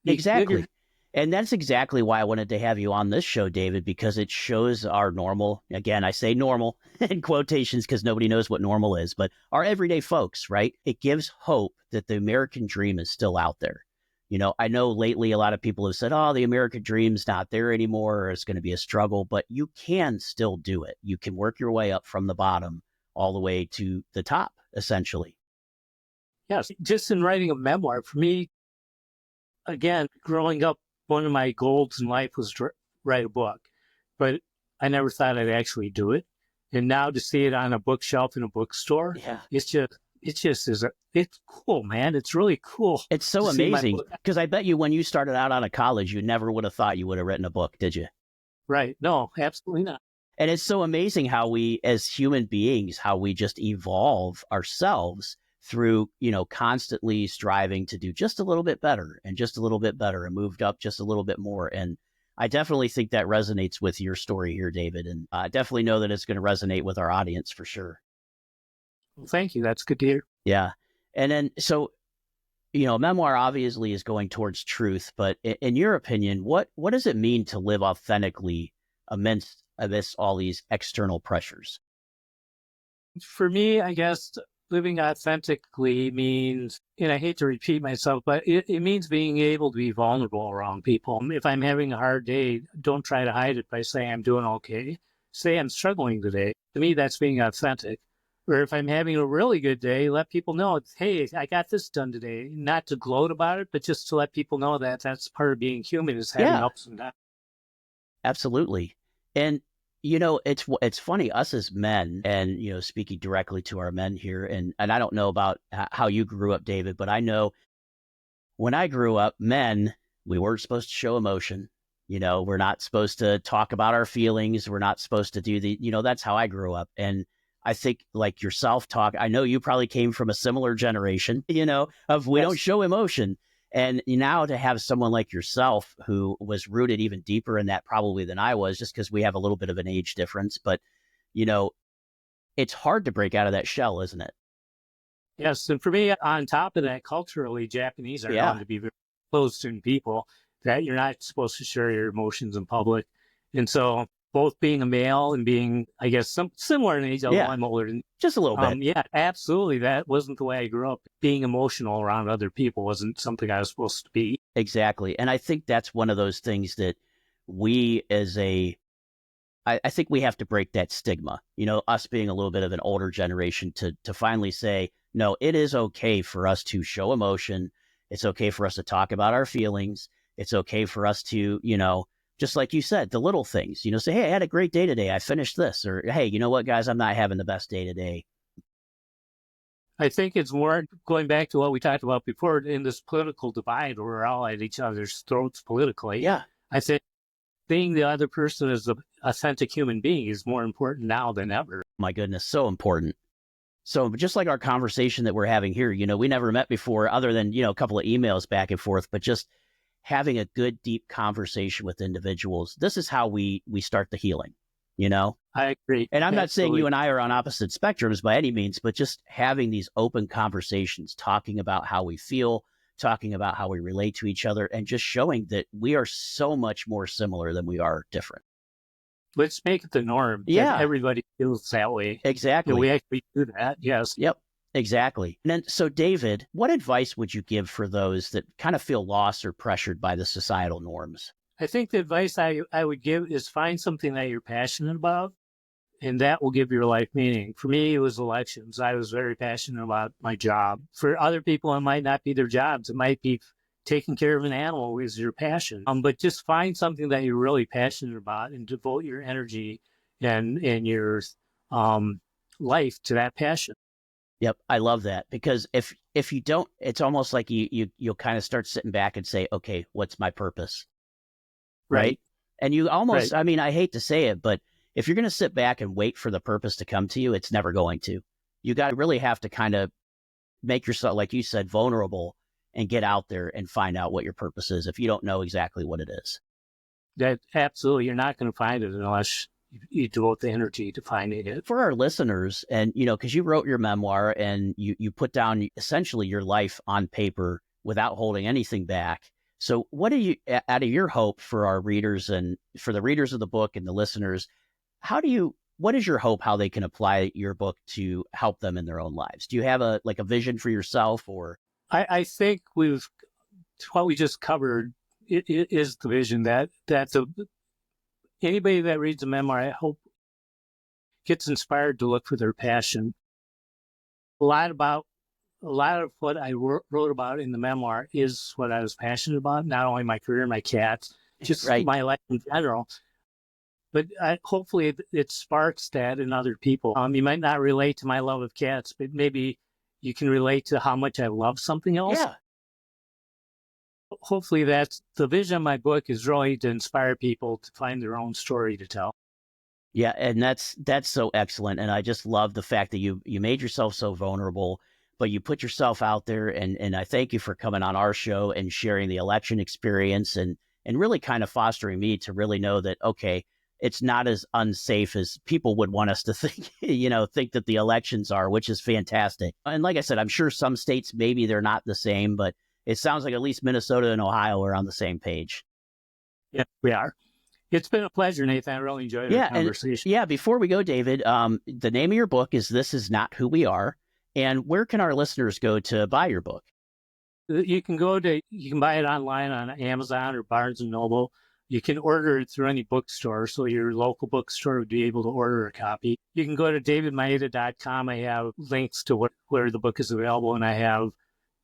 [SPEAKER 1] exactly. And that's exactly why I wanted to have you on this show, David, because it shows our normal, again, I say normal in quotations because nobody knows what normal is, but our everyday folks, right? It gives hope that the American dream is still out there. I know lately a lot of people have said, oh, the American dream's not there anymore, or it's going to be a struggle, but you can still do it. You can work your way up from the bottom all the way to the top, essentially.
[SPEAKER 2] Yes. Just in writing a memoir, for me, again, growing up, one of my goals in life was to write a book, but I never thought I'd actually do it. And now to see it on a bookshelf in a bookstore, it's cool, man. It's really cool.
[SPEAKER 1] It's so amazing, because I bet you when you started out of college, you never would have thought you would have written a book, did you?
[SPEAKER 2] Right. No, absolutely not.
[SPEAKER 1] And it's so amazing how we, as human beings, how we just evolve ourselves through, constantly striving to do just a little bit better and just a little bit better and moved up just a little bit more. And I definitely think that resonates with your story here, David. And I definitely know that it's going to resonate with our audience for sure.
[SPEAKER 2] Well, thank you. That's good to hear.
[SPEAKER 1] Yeah. And then, so, memoir obviously is going towards truth, but in your opinion, what does it mean to live authentically amidst all these external pressures?
[SPEAKER 2] For me, I guess living authentically means, and I hate to repeat myself, but it means being able to be vulnerable around people. If I'm having a hard day, don't try to hide it by saying I'm doing okay. Say I'm struggling today. To me, that's being authentic. Or if I'm having a really good day, let people know, hey, I got this done today. Not to gloat about it, but just to let people know that that's part of being human, is having ups and downs.
[SPEAKER 1] Absolutely. And, it's funny, us as men, and, speaking directly to our men here, and I don't know about how you grew up, David, but I know when I grew up, men, we weren't supposed to show emotion. We're not supposed to talk about our feelings. We're not supposed to do that's how I grew up. And I think, like your self-talk, I know you probably came from a similar generation, of we don't show emotion. And now to have someone like yourself who was rooted even deeper in that probably than I was, just because we have a little bit of an age difference. But, it's hard to break out of that shell, isn't it?
[SPEAKER 2] Yes. And for me, on top of that, culturally, Japanese are known to be very closed-in people, that you're not supposed to share your emotions in public. And so both being a male and being, I guess, similar in age, although I'm older than
[SPEAKER 1] just a little bit.
[SPEAKER 2] Yeah, absolutely. That wasn't the way I grew up. Being emotional around other people wasn't something I was supposed to be.
[SPEAKER 1] Exactly. And I think that's one of those things that we I think we have to break that stigma, us being a little bit of an older generation to finally say, no, it is okay for us to show emotion. It's okay for us to talk about our feelings. It's okay for us to, just like you said, the little things, say, hey, I had a great day today. I finished this. Or, hey, you know what, guys, I'm not having the best day today.
[SPEAKER 2] I think it's more going back to what we talked about before in this political divide where we're all at each other's throats politically.
[SPEAKER 1] Yeah.
[SPEAKER 2] I think being the other person as an authentic human being is more important now than ever.
[SPEAKER 1] My goodness, so important. So just like our conversation that we're having here, we never met before other than, a couple of emails back and forth, but just having a good, deep conversation with individuals. This is how we start the healing,
[SPEAKER 2] I agree.
[SPEAKER 1] And I'm not saying you and I are on opposite spectrums by any means, but just having these open conversations, talking about how we feel, talking about how we relate to each other, and just showing that we are so much more similar than we are different.
[SPEAKER 2] Let's make it the norm.
[SPEAKER 1] Yeah.
[SPEAKER 2] That everybody feels that way.
[SPEAKER 1] Exactly.
[SPEAKER 2] We actually do that. Yes.
[SPEAKER 1] Yep. Exactly. And then, so David, what advice would you give for those that kind of feel lost or pressured by the societal norms?
[SPEAKER 2] I think the advice I would give is find something that you're passionate about, and that will give your life meaning. For me, it was elections. I was very passionate about my job. For other people, it might not be their jobs. It might be taking care of an animal is your passion. But just find something that you're really passionate about and devote your energy and your life to that passion.
[SPEAKER 1] Yep, I love that, because if you don't, it's almost like you'll kind of start sitting back and say, okay, what's my purpose? Right? And you almost, I mean, I hate to say it, but if you're going to sit back and wait for the purpose to come to you, it's never going to. You got to really have to kind of make yourself, like you said, vulnerable and get out there and find out what your purpose is if you don't know exactly what it is.
[SPEAKER 2] That absolutely, you're not going to find it unless you devote the energy to finding it.
[SPEAKER 1] For our listeners, and because you wrote your memoir and you put down essentially your life on paper without holding anything back. So what are you, out of your hope for our readers and for the readers of the book and the listeners, what is your hope how they can apply your book to help them in their own lives? Do you have a vision for yourself? Or
[SPEAKER 2] I think what we just covered it is the vision that anybody that reads a memoir, I hope, gets inspired to look for their passion. A lot of what I wrote about in the memoir is what I was passionate about, not only my career, my cats, just my life in general. But hopefully it sparks that in other people. You might not relate to my love of cats, but maybe you can relate to how much I love something else.
[SPEAKER 1] Yeah.
[SPEAKER 2] Hopefully that's the vision of my book, is really to inspire people to find their own story to tell.
[SPEAKER 1] Yeah, and that's so excellent. And I just love the fact that you made yourself so vulnerable, but you put yourself out there. And I thank you for coming on our show and sharing the election experience and really kind of fostering me to really know that, okay, it's not as unsafe as people would want us to think, think that the elections are, which is fantastic. And like I said, I'm sure some states, maybe they're not the same, but it sounds like at least Minnesota and Ohio are on the same page.
[SPEAKER 2] Yeah, we are. It's been a pleasure, Nathan. I really enjoyed the conversation.
[SPEAKER 1] Before we go, David, the name of your book is This Is Not Who We Are. And where can our listeners go to buy your book?
[SPEAKER 2] You can buy it online on Amazon or Barnes & Noble. You can order it through any bookstore, so your local bookstore would be able to order a copy. You can go to davidmaeda.com. I have links to where the book is available, and I have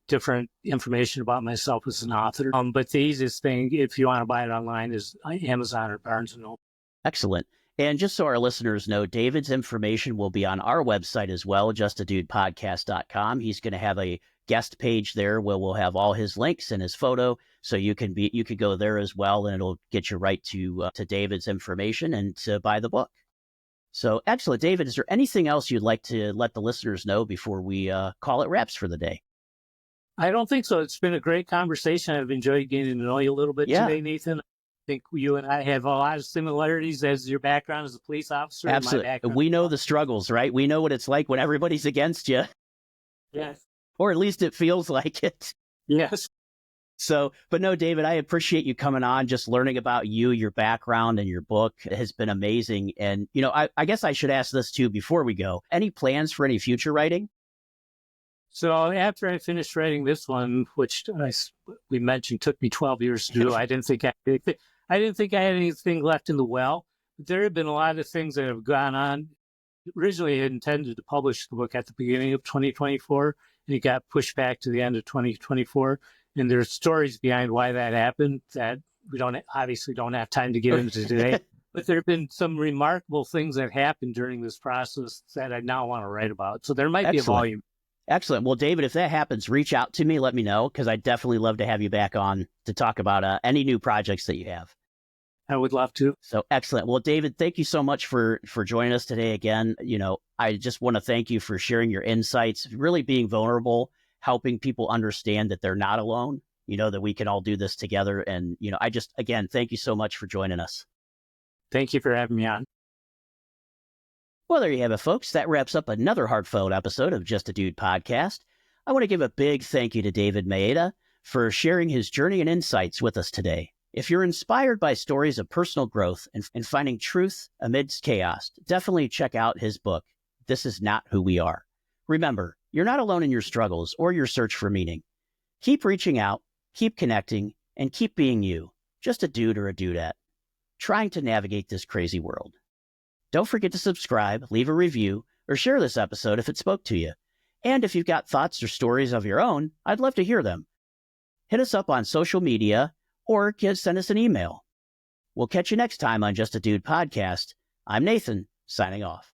[SPEAKER 2] different information about myself as an author. But the easiest thing, if you want to buy it online, is Amazon or Barnes & Noble.
[SPEAKER 1] Excellent. And just so our listeners know, David's information will be on our website as well, justadudepodcast.com. He's going to have a guest page there where we'll have all his links and his photo. So you could go there as well, and it'll get you right to David's information and to buy the book. So excellent. David, is there anything else you'd like to let the listeners know before we call it wraps for the day?
[SPEAKER 2] I don't think so. It's been a great conversation. I've enjoyed getting to know you a little bit today, Nathan. I think you and I have a lot of similarities, as your background as a police officer.
[SPEAKER 1] Absolutely. We know the struggles, right? We know what it's like when everybody's against you.
[SPEAKER 2] Yes.
[SPEAKER 1] or at least it feels like it.
[SPEAKER 2] Yes.
[SPEAKER 1] So, but no, David, I appreciate you coming on, just learning about you, your background, and your book. It has been amazing. And, I guess I should ask this too before we go. Any plans for any future writing?
[SPEAKER 2] So after I finished writing this one, which we mentioned took me 12 years to do, I didn't think I had anything left in the well. But there have been a lot of things that have gone on. Originally, I intended to publish the book at the beginning of 2024, and it got pushed back to the end of 2024. And there's stories behind why that happened that we don't have time to get into today. But there have been some remarkable things that happened during this process that I now want to write about. So there might be a volume.
[SPEAKER 1] Excellent. Well, David, if that happens, reach out to me. Let me know, because I'd definitely love to have you back on to talk about any new projects that you have.
[SPEAKER 2] I would love to.
[SPEAKER 1] So excellent. Well, David, thank you so much for joining us today again. I just want to thank you for sharing your insights, really being vulnerable, helping people understand that they're not alone, that we can all do this together. And, again, thank you so much for joining us.
[SPEAKER 2] Thank you for having me on.
[SPEAKER 1] Well, there you have it, folks. That wraps up another heartfelt episode of Just a Dude podcast. I want to give a big thank you to David Maeda for sharing his journey and insights with us today. If you're inspired by stories of personal growth and finding truth amidst chaos, definitely check out his book, This Is Not Who We Are. Remember, you're not alone in your struggles or your search for meaning. Keep reaching out, keep connecting, and keep being you, just a dude or a dudette, trying to navigate this crazy world. Don't forget to subscribe, leave a review, or share this episode if it spoke to you. And if you've got thoughts or stories of your own, I'd love to hear them. Hit us up on social media or send us an email. We'll catch you next time on Just a Dude podcast. I'm Nathan, signing off.